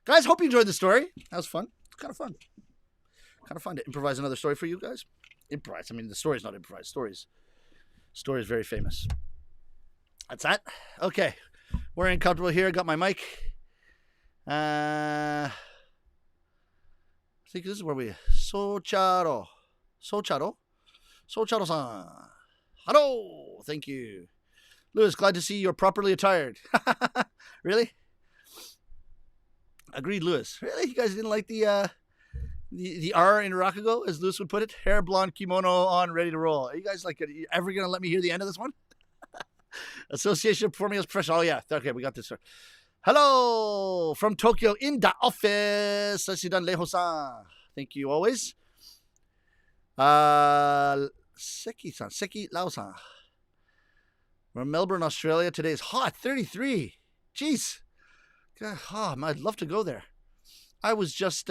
guys, hope you enjoyed the story. That was fun. It's kind of fun. Kind of fun to improvise another story for you guys. Improvise. I mean, the story's not improvised. Story is very famous. That's that. Okay. We're uncomfortable here. Got my mic. I think this is where we... Socharo. Socharo-san. Hello. Thank you. Lewis, glad to see you're properly attired. Really? Agreed, Lewis. Really? You guys didn't like the R in Rakugo, as Lewis would put it? Hair, blonde, kimono on, ready to roll. Are you guys ever going to let me hear the end of this one? Association of Performing Arts Professional. Oh, yeah. Okay, we got this. Hello from Tokyo in the office. Sasidan Leho-san. Thank you always. Seki Lao-san. We're in Melbourne, Australia. Today is hot, 33. Jeez. God, I'd love to go there. I was just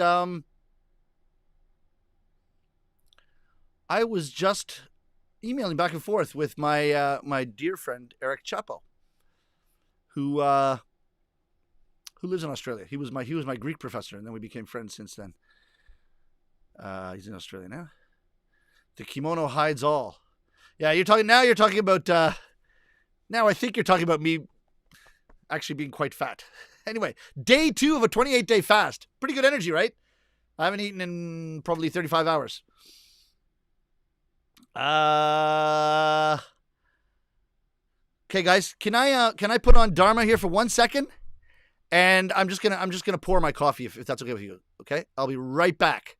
emailing back and forth with my my dear friend Eric Chapo, who lives in Australia. He was my Greek professor, and then we became friends since then. He's in Australia now. The kimono hides all. Yeah, you're talking about. Now I think you're talking about me actually being quite fat. Anyway, day 2 of a 28-day fast. Pretty good energy, right? I haven't eaten in probably 35 hours. Okay, guys, can I put on Dharma here for 1 second? And I'm just gonna pour my coffee if that's okay with you. Okay, I'll be right back.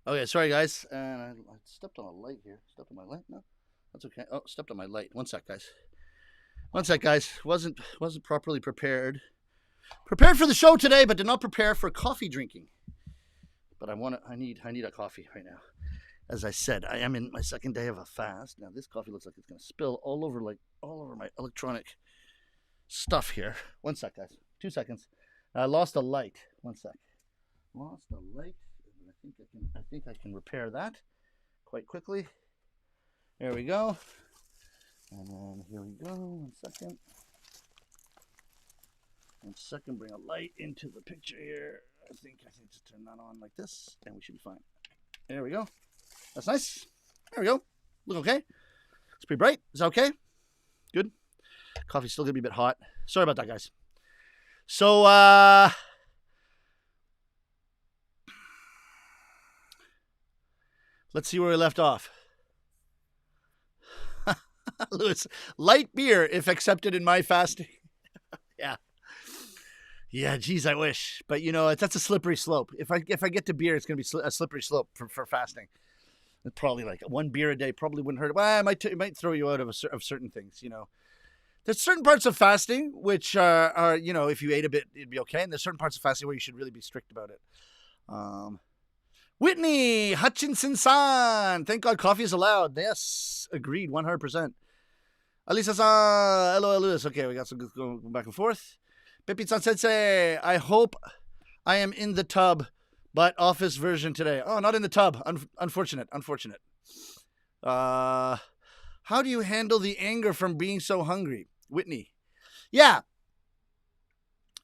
Okay, sorry guys. And I stepped on a light here. Stepped on my light? No, that's okay. Oh, stepped on my light. One sec, guys. Wasn't properly prepared. Prepared for the show today, but did not prepare for coffee drinking. But I need a coffee right now. As I said, I am in my second day of a fast. Now this coffee looks like it's gonna spill all over my electronic stuff here. 1 sec, guys. 2 seconds. I lost a light. 1 sec. Lost a light. I think I can repair that quite quickly. There we go. And then here we go. 1 second. 1 second. Bring a light into the picture here. I think just turn that on like this, and we should be fine. There we go. That's nice. There we go. Look okay. It's pretty bright. Is that okay? Good. Coffee's still gonna be a bit hot. Sorry about that, guys. So let's see where we left off. Lewis, light beer if accepted in my fasting. Yeah, geez, I wish. But, that's a slippery slope. If I get to beer, it's going to be a slippery slope for fasting. Probably like one beer a day probably wouldn't hurt. Well, it might throw you out of certain things, you know. There's certain parts of fasting which are, you know, if you ate a bit, it'd be okay. And there's certain parts of fasting where you should really be strict about it. Whitney Hutchinson-san. Thank God coffee is allowed. Yes, agreed, 100%. Alisa-san. Hello, Lewis. Okay, we got some good going back and forth. Pepita Sensei. I hope I am in the tub, but office version today. Oh, not in the tub. Unfortunate. How do you handle the anger from being so hungry? Whitney. Yeah,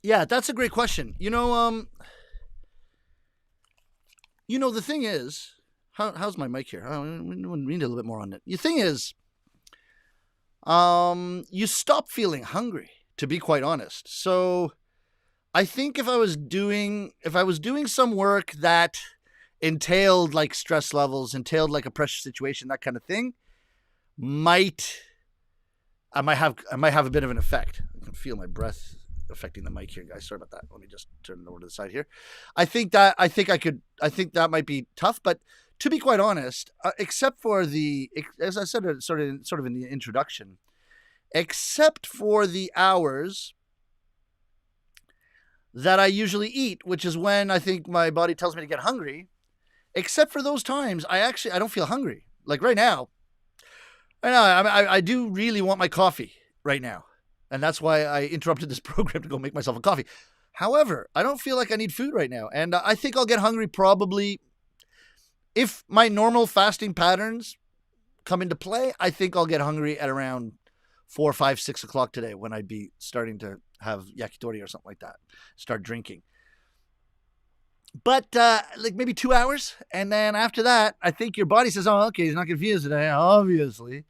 that's a great question. You know, the thing is, how's my mic here? We need a little bit more on it. The thing is, you stop feeling hungry, to be quite honest. So I think if I was doing some work that entailed like stress levels, entailed like a pressure situation, that kind of thing, I might have a bit of an effect. I can feel my breath affecting the mic here, guys. Sorry about that. Let me just turn it over to the side here. I think that might be tough, but to be quite honest, except for as I said, sort of in the introduction, except for the hours that I usually eat, which is when I think my body tells me to get hungry, except for those times, I don't feel hungry. Like right now, I do really want my coffee right now. And that's why I interrupted this program to go make myself a coffee. However, I don't feel like I need food right now. And I think I'll get hungry probably if my normal fasting patterns come into play. I think I'll get hungry at around 4, 5, 6 o'clock today when I'd be starting to have yakitori or something like that. Start drinking. But like maybe 2 hours. And then after that, I think your body says, oh, okay, he's not confused today, obviously.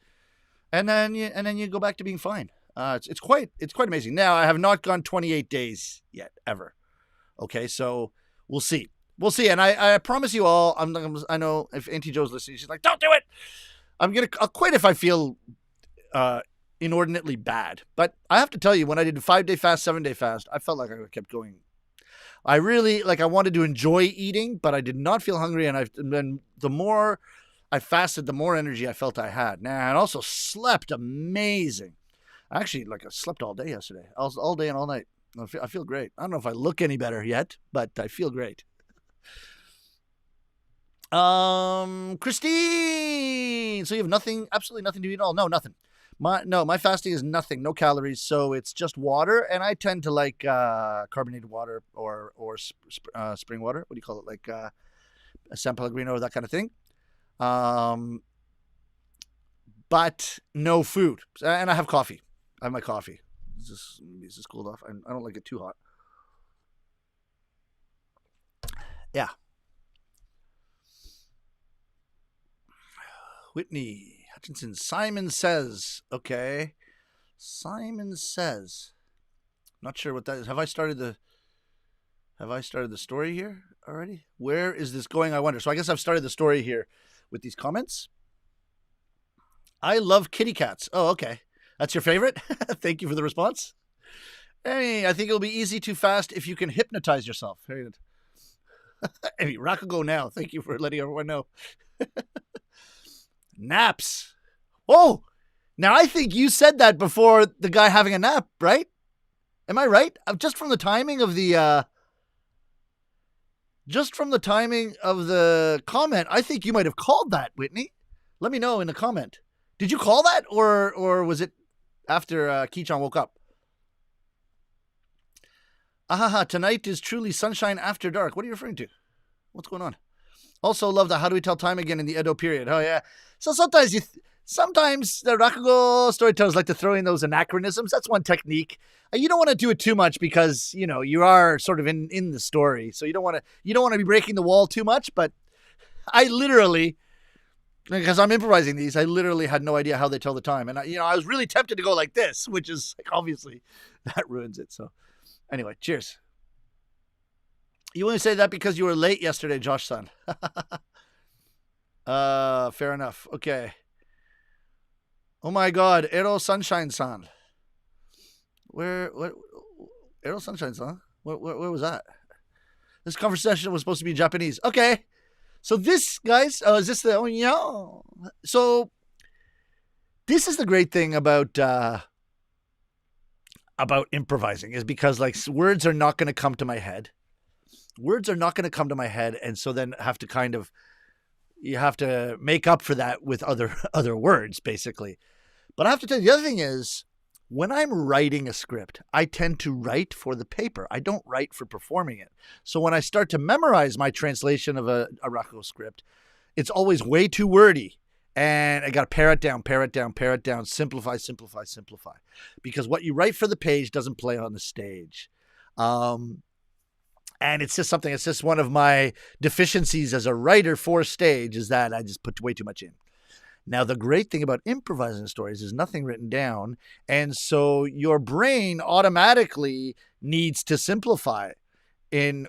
And then you go back to being fine. It's quite amazing. Now, I have not gone 28 days yet, ever. Okay, so we'll see. And I promise you all, I know if Auntie Joe's listening, she's like, don't do it. I'll quit if I feel inordinately bad. But I have to tell you, when I did a 5-day fast, 7-day fast, I felt like I kept going. I really, I wanted to enjoy eating, but I did not feel hungry. And then the more I fasted, the more energy I felt I had. Now, I also slept amazing. Actually, I slept all day yesterday. All day and all night. I feel great. I don't know if I look any better yet, but I feel great. Christine! So you have absolutely nothing to eat at all? No, nothing. My fasting is nothing, no calories, so it's just water, and I tend to like carbonated water or spring water. What do you call it? Like San Pellegrino or that kind of thing. But no food, and I have coffee. I have my coffee. Is this cooled off? I don't like it too hot. Yeah. Whitney Hutchinson. Simon Says. Okay. Simon Says. Not sure what that is. Have I started the story here already? Where is this going, I wonder? So I guess I've started the story here with these comments. I love kitty cats. Oh, okay. That's your favorite? Thank you for the response. Hey, I think it'll be easy to fast if you can hypnotize yourself. Hey, Rakugo now. Thank you for letting everyone know. Naps. Oh, now I think you said that before the guy having a nap, right? Am I right? Just from the timing of the comment, I think you might have called that, Whitney. Let me know in the comment. Did you call that, or was it after Kichan woke up? Ahaha, tonight is truly sunshine after dark. What are you referring to? What's going on? Also love the how do we tell time again in the Edo period. Oh, yeah. So sometimes the Rakugo storytellers like to throw in those anachronisms. That's one technique. You don't want to do it too much because, you are sort of in the story. So you don't want to be breaking the wall too much. But I literally, because I'm improvising these, I literally had no idea how they tell the time. And I was really tempted to go like this, which is obviously that ruins it. So anyway, cheers. You only say that because you were late yesterday, Josh-san. Fair enough. Okay. Oh my God, Ero Sunshine-san. What? Ero Sunshine-san? Where was that? This conversation was supposed to be Japanese. Okay. So this, guys, is this the, oh, yeah. So this is the great thing about improvising, is because like words are not going to come to my head. Words are not going to come to my head. And so then you have to make up for that with other words, basically. But I have to tell you, the other thing is, when I'm writing a script, I tend to write for the paper. I don't write for performing it. So when I start to memorize my translation of a Rakugo script, it's always way too wordy. And I got to pare it down, simplify. Because what you write for the page doesn't play on the stage. And it's just one of my deficiencies as a writer for stage, is that I just put way too much in. Now, the great thing about improvising stories is nothing written down. And so your brain automatically needs to simplify. You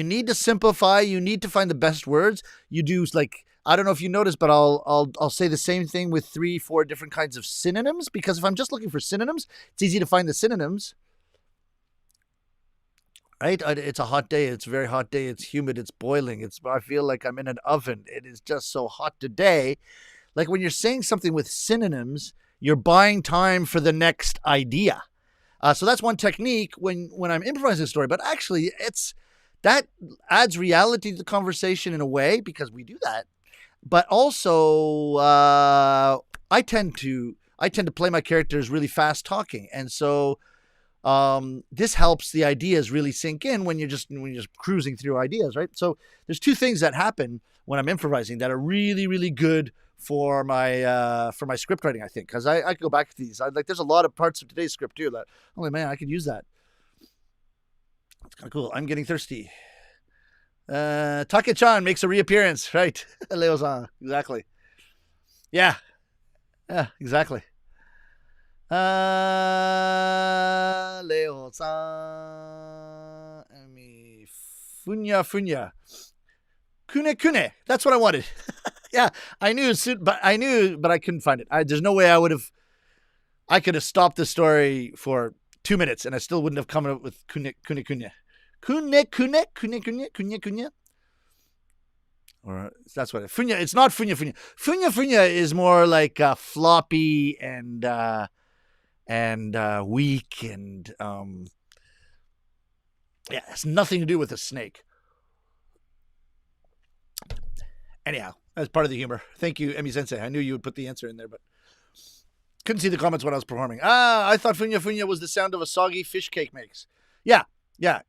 need to simplify. You need to find the best words. You do, like, I don't know if you noticed, but I'll say the same thing with 3-4 different kinds of synonyms, because if I'm just looking for synonyms, it's easy to find the synonyms. Right? It's a hot day. It's a very hot day. It's humid. It's boiling. I feel like I'm in an oven. It is just so hot today. Like, when you're saying something with synonyms, you're buying time for the next idea. So that's one technique when I'm improvising a story. But actually, that adds reality to the conversation in a way, because we do that. But also, I tend to play my characters really fast talking, and so this helps the ideas really sink in when you're just cruising through ideas, right? So there's two things that happen when I'm improvising that are really, really good for my script writing, I think, because I could go back to these. There's a lot of parts of today's script too that, holy man, I could use that. It's kind of cool. I'm getting thirsty. Take-chan makes a reappearance, right? Leo-san, exactly. Yeah, exactly. Leo-san, funya. Kune. That's what I wanted. Yeah, I knew, but I couldn't find it. There's no way I could have stopped the story for 2 minutes and I still wouldn't have come up with kune. Or that's what funya. It's not funya. Funya is more like floppy and weak and it has nothing to do with a snake. Anyhow, that's part of the humor. Thank you, Emi Sensei. I knew you would put the answer in there, but couldn't see the comments when I was performing. I thought funya was the sound of a soggy fish cake makes. Yeah,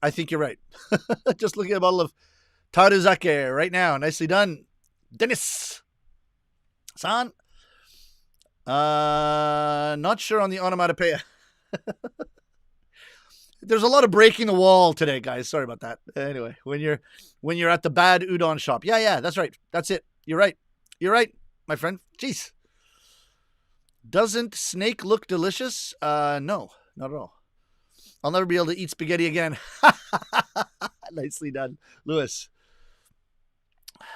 I think you're right. Just looking at a bottle of Taruzake right now. Nicely done. Dennis-san. Not sure on the onomatopoeia. There's a lot of breaking the wall today, guys. Sorry about that. Anyway, when you're at the bad udon shop. Yeah, that's right. That's it. You're right, my friend. Jeez. Doesn't snake look delicious? No, not at all. I'll never be able to eat spaghetti again. Nicely done, Lewis.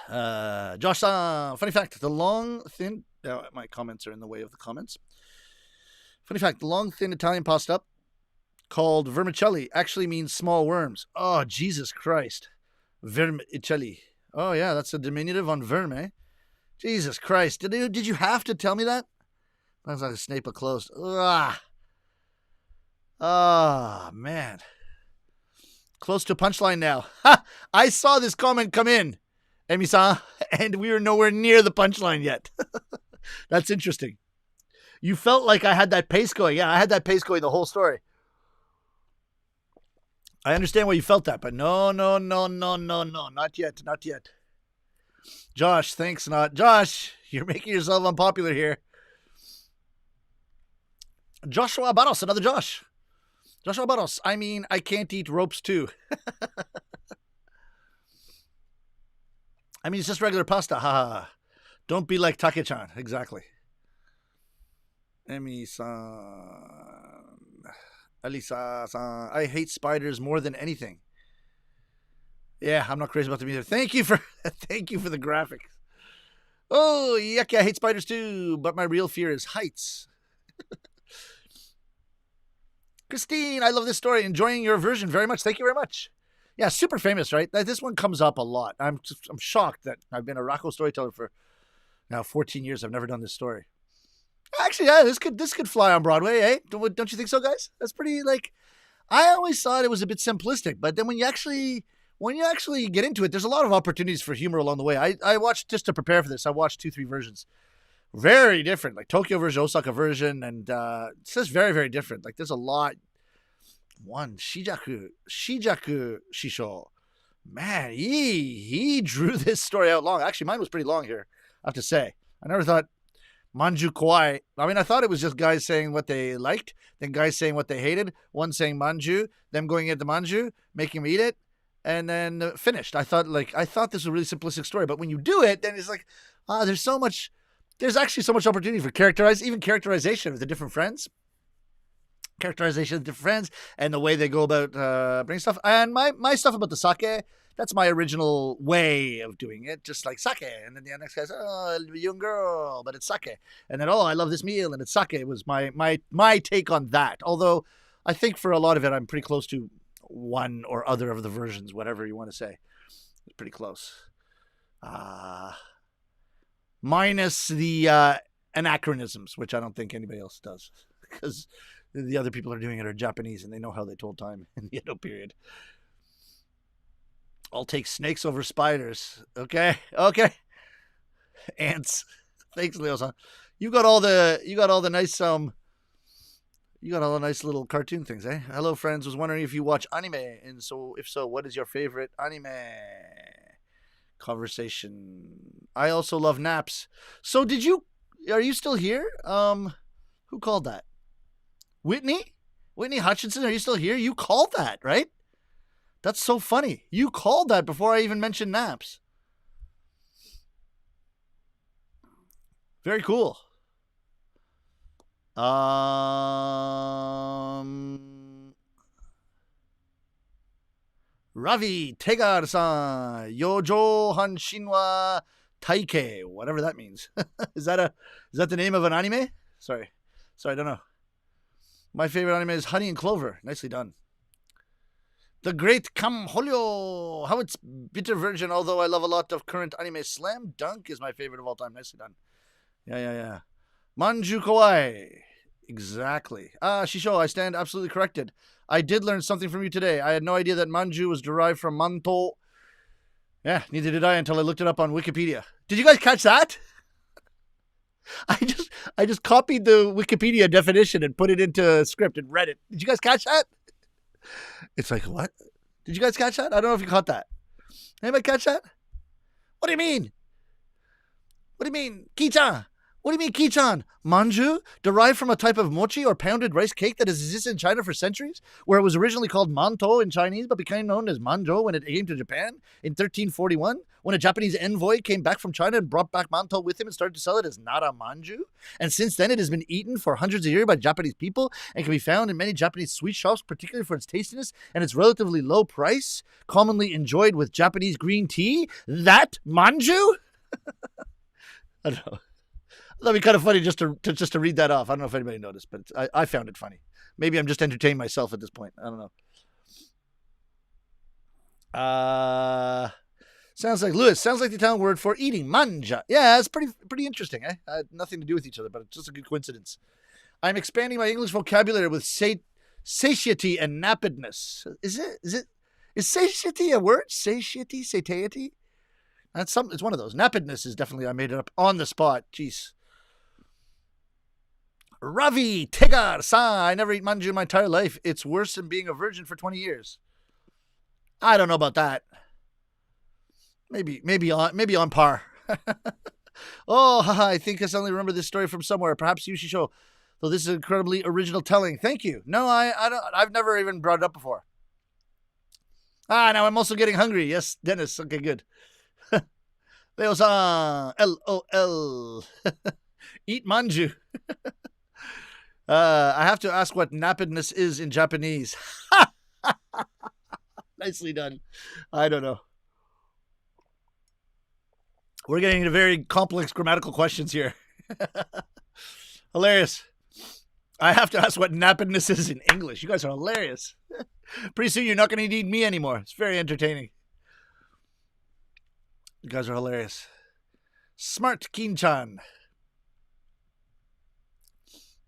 Josh-san, funny fact, the long, thin... my comments are in the way of the comments. Funny fact, the long, thin Italian pasta called vermicelli actually means small worms. Oh, Jesus Christ. Vermicelli. Oh, yeah, that's a diminutive on verme. Jesus Christ. Did you have to tell me that? Sounds like a Snape closed. Ah, man. Close to punchline now. Ha! I saw this comment come in, Emi-san, and we were nowhere near the punchline yet. That's interesting. You felt like I had that pace going. Yeah, I had that pace going the whole story. I understand why you felt that, but no, not yet. Josh, thanks, Josh, you're making yourself unpopular here. Joshua Barros, another Josh. Joshua Barros, I mean, I can't eat ropes too. I mean, it's just regular pasta. Ha. Don't be like Take-chan. Exactly. Emi-san. Alisa-san. I hate spiders more than anything. Yeah, I'm not crazy about them either. Thank you for the graphic. Oh, yucky, I hate spiders too, but my real fear is heights. Christine, I love this story. Enjoying your version very much. Thank you very much. Yeah, super famous, right? This one comes up a lot. I'm shocked that I've been a Rakugo storyteller for now 14 years. I've never done this story. Actually, yeah, this could fly on Broadway, eh? Don't you think so, guys? That's pretty like. I always thought it was a bit simplistic, but then when you actually get into it, there's a lot of opportunities for humor along the way. I watched, just to prepare for this, I watched 2-3 versions. Very different, like Tokyo version, Osaka version, and it's just very, very different. Like there's a lot. One Shijaku Shisho, man, he drew this story out long. Actually, mine was pretty long here, I have to say. I never thought Manju Kowai. I mean, I thought it was just guys saying what they liked, then guys saying what they hated. One saying Manju, them going into Manju, making him eat it, and then finished. I thought this was a really simplistic story, but when you do it, then it's like, there's actually so much opportunity for characterization of the different friends. Characterization of different friends and the way they go about bringing stuff. And my stuff about the sake, that's my original way of doing it, just like sake. And then the next guy's, oh, young girl, but it's sake. And then, oh, I love this meal, and it's sake. It was my take on that. Although I think for a lot of it, I'm pretty close to one or other of the versions, whatever you want to say. It's pretty close. Minus the anachronisms, which I don't think anybody else does, because the other people are doing it are Japanese and they know how they told time in the Edo period. I'll take snakes over spiders. Okay. Ants. Thanks, Leo-san. You got all the nice little cartoon things, eh? Hello, friends. Was wondering if you watch anime, and so if so, what is your favorite anime? Conversation. I also love naps. So are you still here? Who called that? Whitney Hutchinson, are you still here? You called that, right? That's so funny. You called that before I even mentioned naps. Very cool. Ravi Tegar-san, Yojo Hanshinwa Taike, whatever that means. Is that the name of an anime? Sorry, I don't know. My favorite anime is Honey and Clover. Nicely done. The Great Kamholyo. How it's bitter virgin, although I love a lot of current anime. Slam Dunk is my favorite of all time. Nicely done. Yeah. Manju Kowai. Exactly. Shisho, I stand absolutely corrected. I did learn something from you today. I had no idea that Manju was derived from manto. Yeah, neither did I until I looked it up on Wikipedia. Did you guys catch that? I just copied the Wikipedia definition and put it into a script and read it. Did you guys catch that? It's like, what? Did you guys catch that? I don't know if you caught that. Anybody catch that? What do you mean? Ki-chan? What do you mean, Ki-chan? Manju, derived from a type of mochi or pounded rice cake that has existed in China for centuries, where it was originally called manto in Chinese, but became known as manjo when it came to Japan in 1341, when a Japanese envoy came back from China and brought back manto with him and started to sell it as nara manju. And since then, it has been eaten for hundreds of years by Japanese people and can be found in many Japanese sweet shops, particularly for its tastiness and its relatively low price, commonly enjoyed with Japanese green tea. That manju? I don't know. That'd be kind of funny just to read that off. I don't know if anybody noticed, but I found it funny. Maybe I'm just entertaining myself at this point. I don't know. Sounds like the Italian word for eating, manja. Yeah, it's pretty interesting. Nothing to do with each other, but it's just a good coincidence. I'm expanding my English vocabulary with satiety and nappedness. Is satiety a word? Satiety? It's one of those. Nappedness is definitely, I made it up on the spot. Jeez. Ravi Tegar-san, I never eat manju in my entire life. It's worse than being a virgin for 20 years. I don't know about that. Maybe on par. Oh, haha, I think I suddenly remember this story from somewhere. Perhaps you should show. Though this is an incredibly original telling. Thank you. No, I've never even brought it up before. Now I'm also getting hungry. Yes, Dennis. Okay, good. Leo-san, LOL. Eat manju. I have to ask what nappedness is in Japanese. Nicely done. I don't know. We're getting into very complex grammatical questions here. Hilarious. I have to ask what nappedness is in English. You guys are hilarious. Pretty soon you're not going to need me anymore. It's very entertaining. You guys are hilarious. Smart Kin-chan.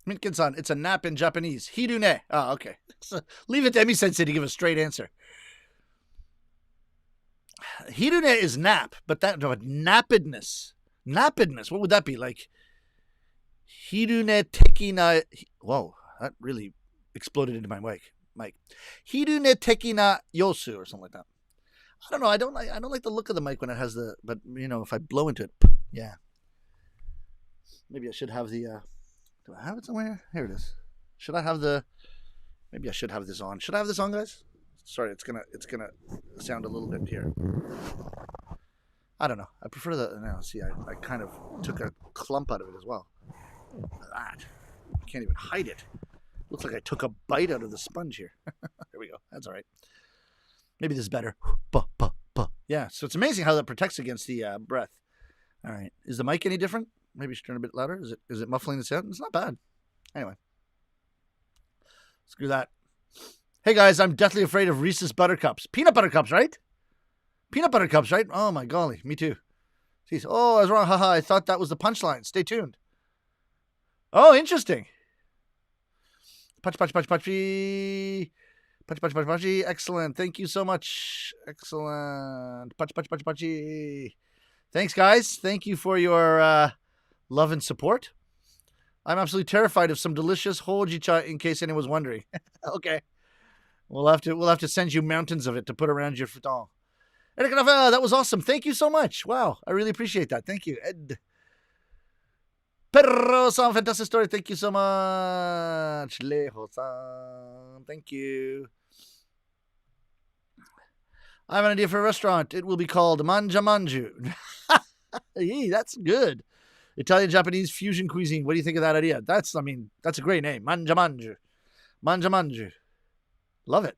Minkin-san, it's a nap in Japanese. Hirune. Oh, okay. So leave it to Emi-sensei to give a straight answer. Hirune is nap, but nappedness. Nappedness, what would that be? Like, Hirune tekina... Whoa, that really exploded into my mic. Hirune tekina yosu or something like that. I don't know. I don't like the look of the mic when it has the... But, you know, if I blow into it, yeah. Maybe I should have the... do I have it somewhere? Here it is. Should I have the... Maybe I should have this on. Should I have this on, guys? Sorry, it's gonna sound a little bit here. I don't know. I prefer the... Now, see, I kind of took a clump out of it as well. That. I can't even hide it. Looks like I took a bite out of the sponge here. There we go. That's all right. Maybe this is better. Yeah, so it's amazing how that protects against the breath. All right. Is the mic any different? Maybe you should turn a bit louder. Is it muffling the sound? It's not bad. Anyway. Screw that. Hey, guys, I'm deathly afraid of Reese's Buttercups. Peanut butter cups, right? Peanut butter cups, right? Oh, my golly. Me too. Jeez. Oh, I was wrong. Haha, I thought that was the punchline. Stay tuned. Oh, interesting. Patchy. Excellent. Thank you so much. Excellent. Patchy. Thanks, guys. Thank you for your love and support. I'm absolutely terrified of some delicious hojicha in case anyone was wondering. Okay. We'll have to send you mountains of it to put around your futon. Eric Rafael, that was awesome. Thank you so much. Wow. I really appreciate that. Thank you, Ed. Perro-san, fantastic story. Thank you so much. Lejo-san, thank you. I have an idea for a restaurant. It will be called Manju. Hey, that's good. Italian-Japanese fusion cuisine. What do you think of that idea? That's a great name. Manju. Love it.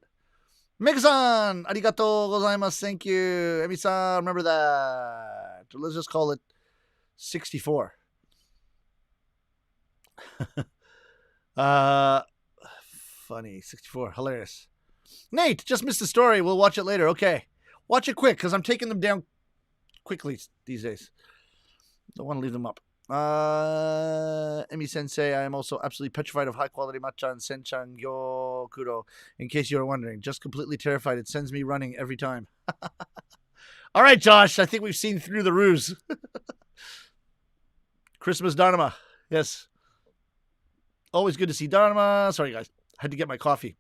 Mega-san, arigatou gozaimasu. Thank you. Emi-san, remember that. Let's just call it 64. Funny. 64. Hilarious. Nate, just missed the story. We'll watch it later. Okay. Watch it quick, because I'm taking them down quickly these days. Don't want to leave them up. Emi Sensei, I am also absolutely petrified of high quality matcha and senchan gyokuro. In case you were wondering, just completely terrified. It sends me running every time. All right, Josh. I think we've seen through the ruse. Christmas Dharma. Yes. Always good to see Dharma. Sorry, guys. I had to get my coffee.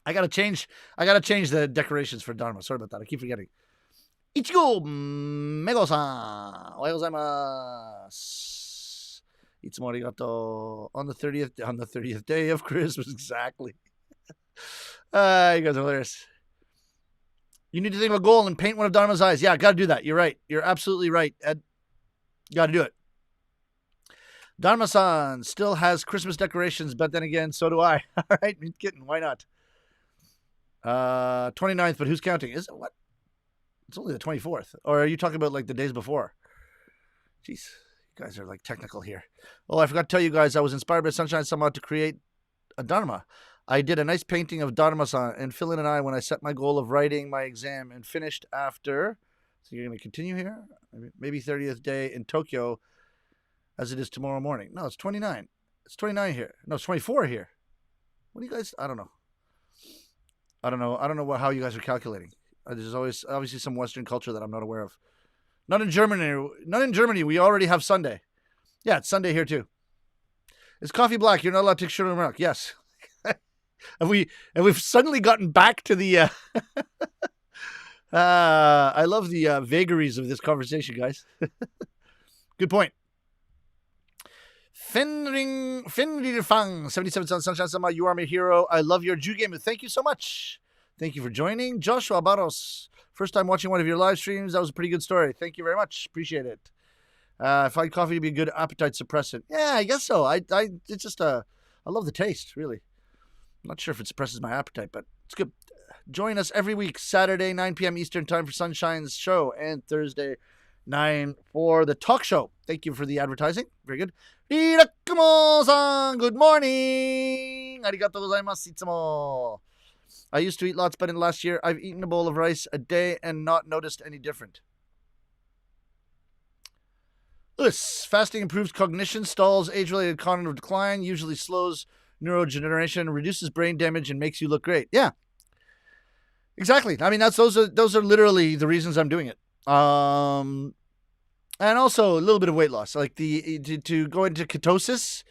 I gotta change the decorations for Dharma. Sorry about that. I keep forgetting. Ichigo Mego-san. Ohayou gozaimasu. Itsumo arigato. On the 30th day of Christmas, exactly. You guys are hilarious. You need to think of a goal and paint one of Dharma's eyes. Yeah, gotta do that. You're right. You're absolutely right, Ed. Gotta do it. Dharma-san still has Christmas decorations, but then again, so do I. All right, kitten, why not? 29th, but who's counting? Is it what? It's only the 24th. Or are you talking about like the days before? Jeez, you guys are like technical here. Oh, I forgot to tell you guys, I was inspired by Sunshine somehow to create a Dharma. I did a nice painting of Dharma-san and Philin and I when I set my goal of writing my exam and finished after. So you're going to continue here? Maybe 30th day in Tokyo as it is tomorrow morning. No, it's 29. It's 29 here. No, it's 24 here. What do you guys... I don't know how you guys are calculating. There's always obviously some Western culture that I'm not aware of. Not in Germany. We already have Sunday. Yeah, it's Sunday here too. Is coffee black? You're not allowed to take sugar and milk. Yes. We've suddenly gotten back to the... I love the vagaries of this conversation, guys. Good point. Fenrir Fang, 77 Sunshine Sama, you are my hero. I love your Jew game. Thank you so much. Thank you for joining. Joshua Barros, first time watching one of your live streams. That was a pretty good story. Thank you very much. Appreciate it. I find coffee to be a good appetite suppressant. Yeah, I guess so. It's just I love the taste, really. I'm not sure if it suppresses my appetite, but it's good. Join us every week, Saturday, 9 p.m. Eastern Time for Sunshine's show, and Thursday, 9 for the talk show. Thank you for the advertising. Very good. Hirakumo-san, good morning. Arigatou gozaimasu, itsumo. I used to eat lots, but in the last year, I've eaten a bowl of rice a day and not noticed any different. Lewis, fasting improves cognition, stalls age-related cognitive decline, usually slows neurodegeneration, reduces brain damage, and makes you look great. Yeah, exactly. I mean, those are literally the reasons I'm doing it. And also a little bit of weight loss, like to go into ketosis,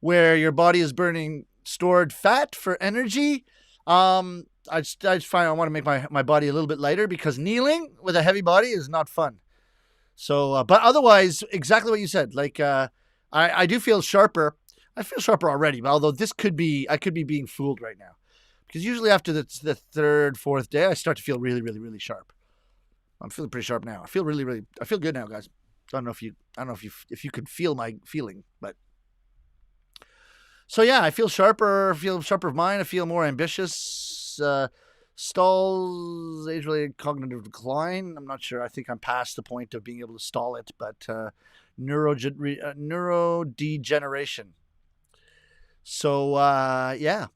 where your body is burning stored fat for energy. I just find I want to make my body a little bit lighter, because kneeling with a heavy body is not fun. So, but otherwise, exactly what you said. Like, I do feel sharper. I feel sharper already, but although I could be being fooled right now, because usually after the third, fourth day, I start to feel really, really, really sharp. I'm feeling pretty sharp now. I feel I feel good now, guys. I don't know if you could feel my feeling, but so yeah, I feel sharper of mind. I feel more ambitious. Stalls age-related cognitive decline. I'm not sure. I think I'm past the point of being able to stall it, but neurodegeneration. So yeah,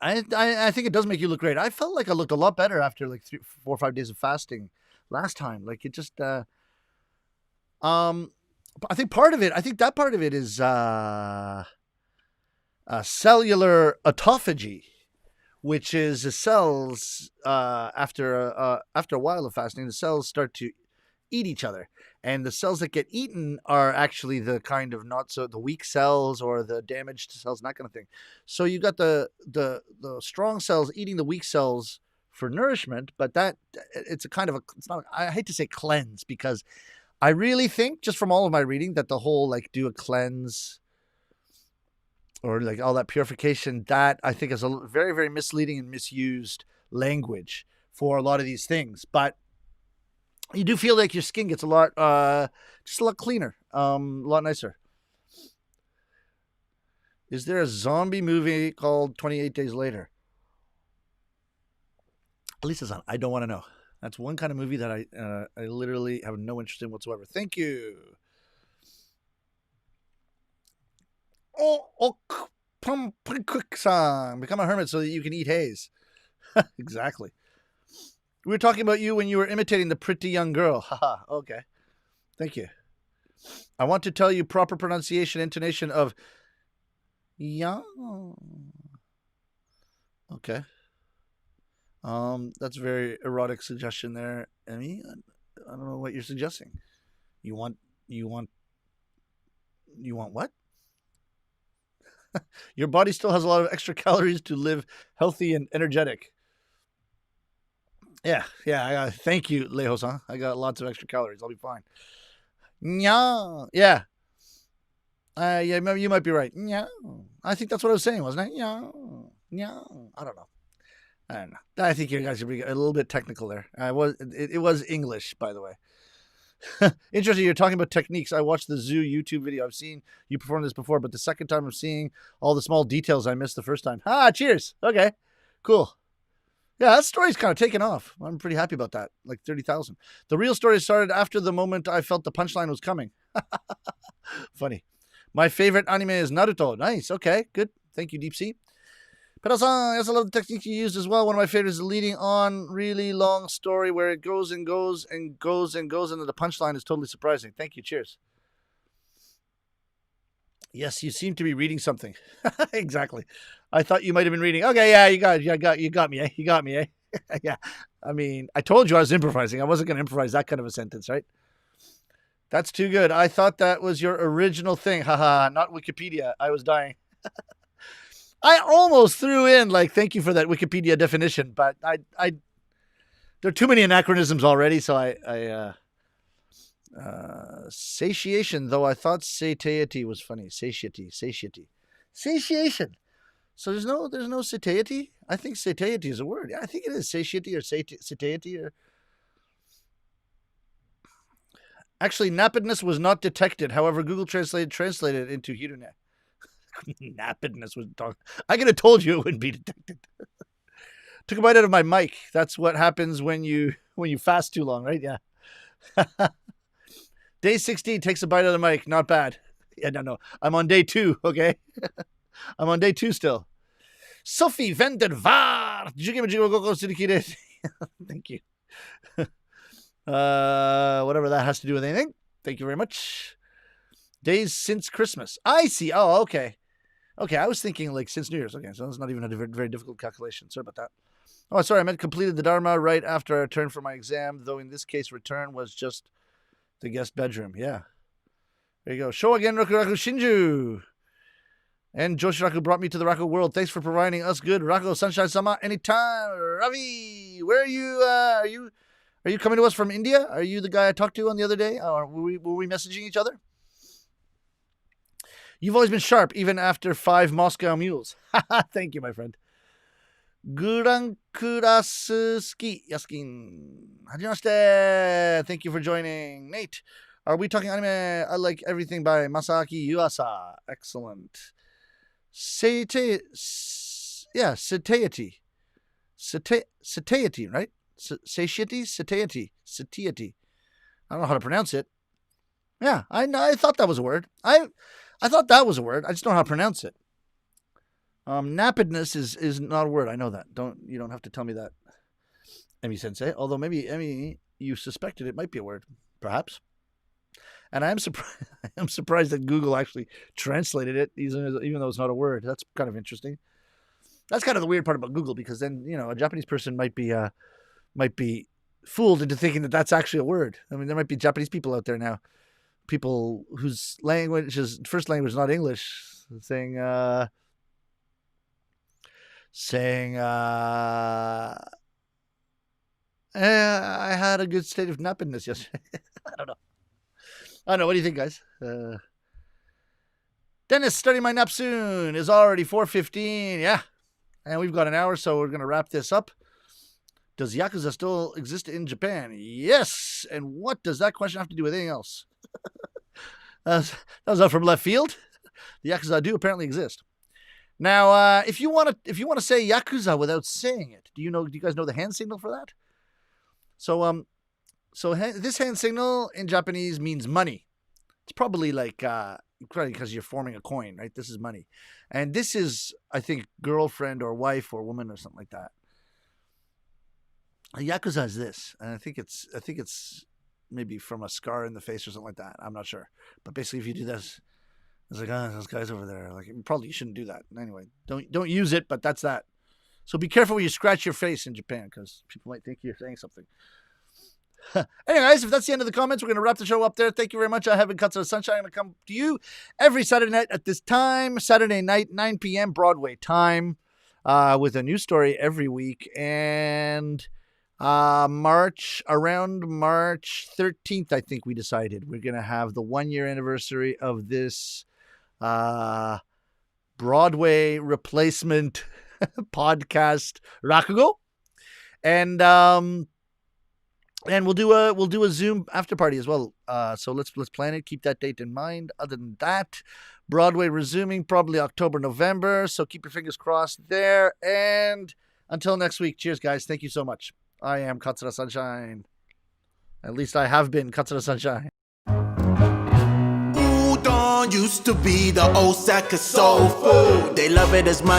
I think it does make you look great. I felt like I looked a lot better after like 4 or 5 days of fasting last time. Like it just I think that part of it is cellular autophagy, which is the cells after a while of fasting, the cells start to eat each other, and the cells that get eaten are actually the kind of not so the weak cells or the damaged cells and that kind of thing. So you got the strong cells eating the weak cells for nourishment, but it's not, I hate to say cleanse, because I really think, just from all of my reading, that the whole like do a cleanse or like all that purification, that I think is a very, very misleading and misused language for a lot of these things. But you do feel like your skin gets just a lot cleaner, a lot nicer. Is there a zombie movie called 28 Days Later? Lisa-san, I don't want to know. That's one kind of movie that I literally have no interest in whatsoever. Thank you. Pretty quick song. Become a hermit so that you can eat haze. Exactly. We were talking about you when you were imitating the pretty young girl. Haha. Okay. Thank you. I want to tell you proper pronunciation, intonation of young. Okay. That's a very erotic suggestion there, Emmy. I don't know what you're suggesting. You want what? Your body still has a lot of extra calories to live healthy and energetic. Yeah. Thank you, Lejo-san. I got lots of extra calories. I'll be fine. Yeah. Yeah, you might be right. Yeah. I think that's what I was saying, wasn't it? Yeah. I don't know. I think you guys are a little bit technical there. It was English, by the way. Interesting. You're talking about techniques. I watched the Zoo YouTube video. I've seen you perform this before, but the second time I'm seeing all the small details I missed the first time. Cheers. Okay, cool. Yeah, that story's kind of taken off. I'm pretty happy about that. Like 30,000. The real story started after the moment I felt the punchline was coming. Funny. My favorite anime is Naruto. Nice. Okay, good. Thank you, Deep Sea. Pero-san, yes, I love the technique you used as well. One of my favorites is leading on really long story where it goes and goes and goes and goes, and then the punchline is totally surprising. Thank you. Cheers. Yes, you seem to be reading something. Exactly. I thought you might have been reading. Okay, yeah, you got me, eh? You got me, eh? Yeah. I mean, I told you I was improvising. I wasn't going to improvise that kind of a sentence, right? That's too good. I thought that was your original thing. Haha, not Wikipedia. I was dying. I almost threw in like, thank you for that Wikipedia definition, but I there are too many anachronisms already. So I satiation, though I thought satiety was funny. Satiety. Satiation. So there's no satiety. I think satiety is a word. Yeah, I think it is satiety or satiety or. Actually, nappedness was not detected. However, Google Translate translated it into hirune. Nappedness was talking. I could have told you it wouldn't be detected. Took a bite out of my mic. That's what happens when you fast too long, right? Yeah. Day 16 takes a bite of the mic. Not bad. Yeah, no. I'm on day 2, okay? I'm on day 2 still. Sophie Vandervaart. Thank you. Whatever that has to do with anything. Thank you very much. Days since Christmas. I see. Oh, okay. Okay, I was thinking like since New Year's. Okay, so that's not even a very, very difficult calculation. Sorry about that. Oh, sorry. I meant completed the Dharma right after I returned from my exam, though in this case, return was just the guest bedroom. Yeah. There you go. Show again, Raku Shinju. And Joshiraku brought me to the Raku world. Thanks for providing us good Raku Sunshine-sama anytime. Ravi, where are you? Are you coming to us from India? Are you the guy I talked to on the other day? Or were we messaging each other? You've always been sharp, even after 5 Moscow mules. Thank you, my friend. Gurankurasuski Yaskin. Hajimashite. Thank you for joining. Nate, are we talking anime? I like everything by Masaaki Yuasa. Excellent. Satiety. Satiety, right? Satiety. I don't know how to pronounce it. Yeah, I thought that was a word. I thought that was a word. I just don't know how to pronounce it. Nappedness is not a word. I know that. You don't have to tell me that, Emmy Sensei. Although maybe Emmy, you suspected it might be a word, perhaps. And I am surprised that Google actually translated it, even though it's not a word. That's kind of interesting. That's kind of the weird part about Google, because then a Japanese person might be fooled into thinking that that's actually a word. I mean, there might be Japanese people out there now, people whose first language is not English, saying I had a good state of nappedness yesterday. I don't know. What do you think, guys? Dennis, starting my nap soon. Is already 4:15. Yeah. And we've got an hour, so we're going to wrap this up. Does Yakuza still exist in Japan? Yes. And what does that question have to do with anything else? That was out from left field. The Yakuza do apparently exist. Now, if you want to say Yakuza without saying it, do you guys know the hand signal for that? So this hand signal in Japanese means money. It's probably like probably because you're forming a coin, right? This is money, and this is, I think, girlfriend or wife or woman or something like that. A Yakuza is this, and I think it's maybe from a scar in the face or something like that. I'm not sure, but basically, if you do this, it's like, those guys over there. Like, probably you shouldn't do that. Anyway, don't use it, but that's that. So be careful when you scratch your face in Japan, because people might think you're saying something. Anyways, if that's the end of the comments, we're going to wrap the show up there. Thank you very much. I have been Cuts of the Sunshine. I'm going to come to you every Saturday night at this time. Saturday night, 9 p.m. Broadway time, with a new story every week. And around March 13th, I think we decided we're going to have the 1-year anniversary of this Broadway replacement podcast, Rakugo. And we'll do a Zoom after party as well. So let's plan it. Keep that date in mind. Other than that, Broadway resuming probably October, November. So keep your fingers crossed there. And until next week, cheers, guys. Thank you so much. I am Katsura Sunshine. At least I have been Katsura Sunshine. Udon used to be the Osaka soul food. They love it as much.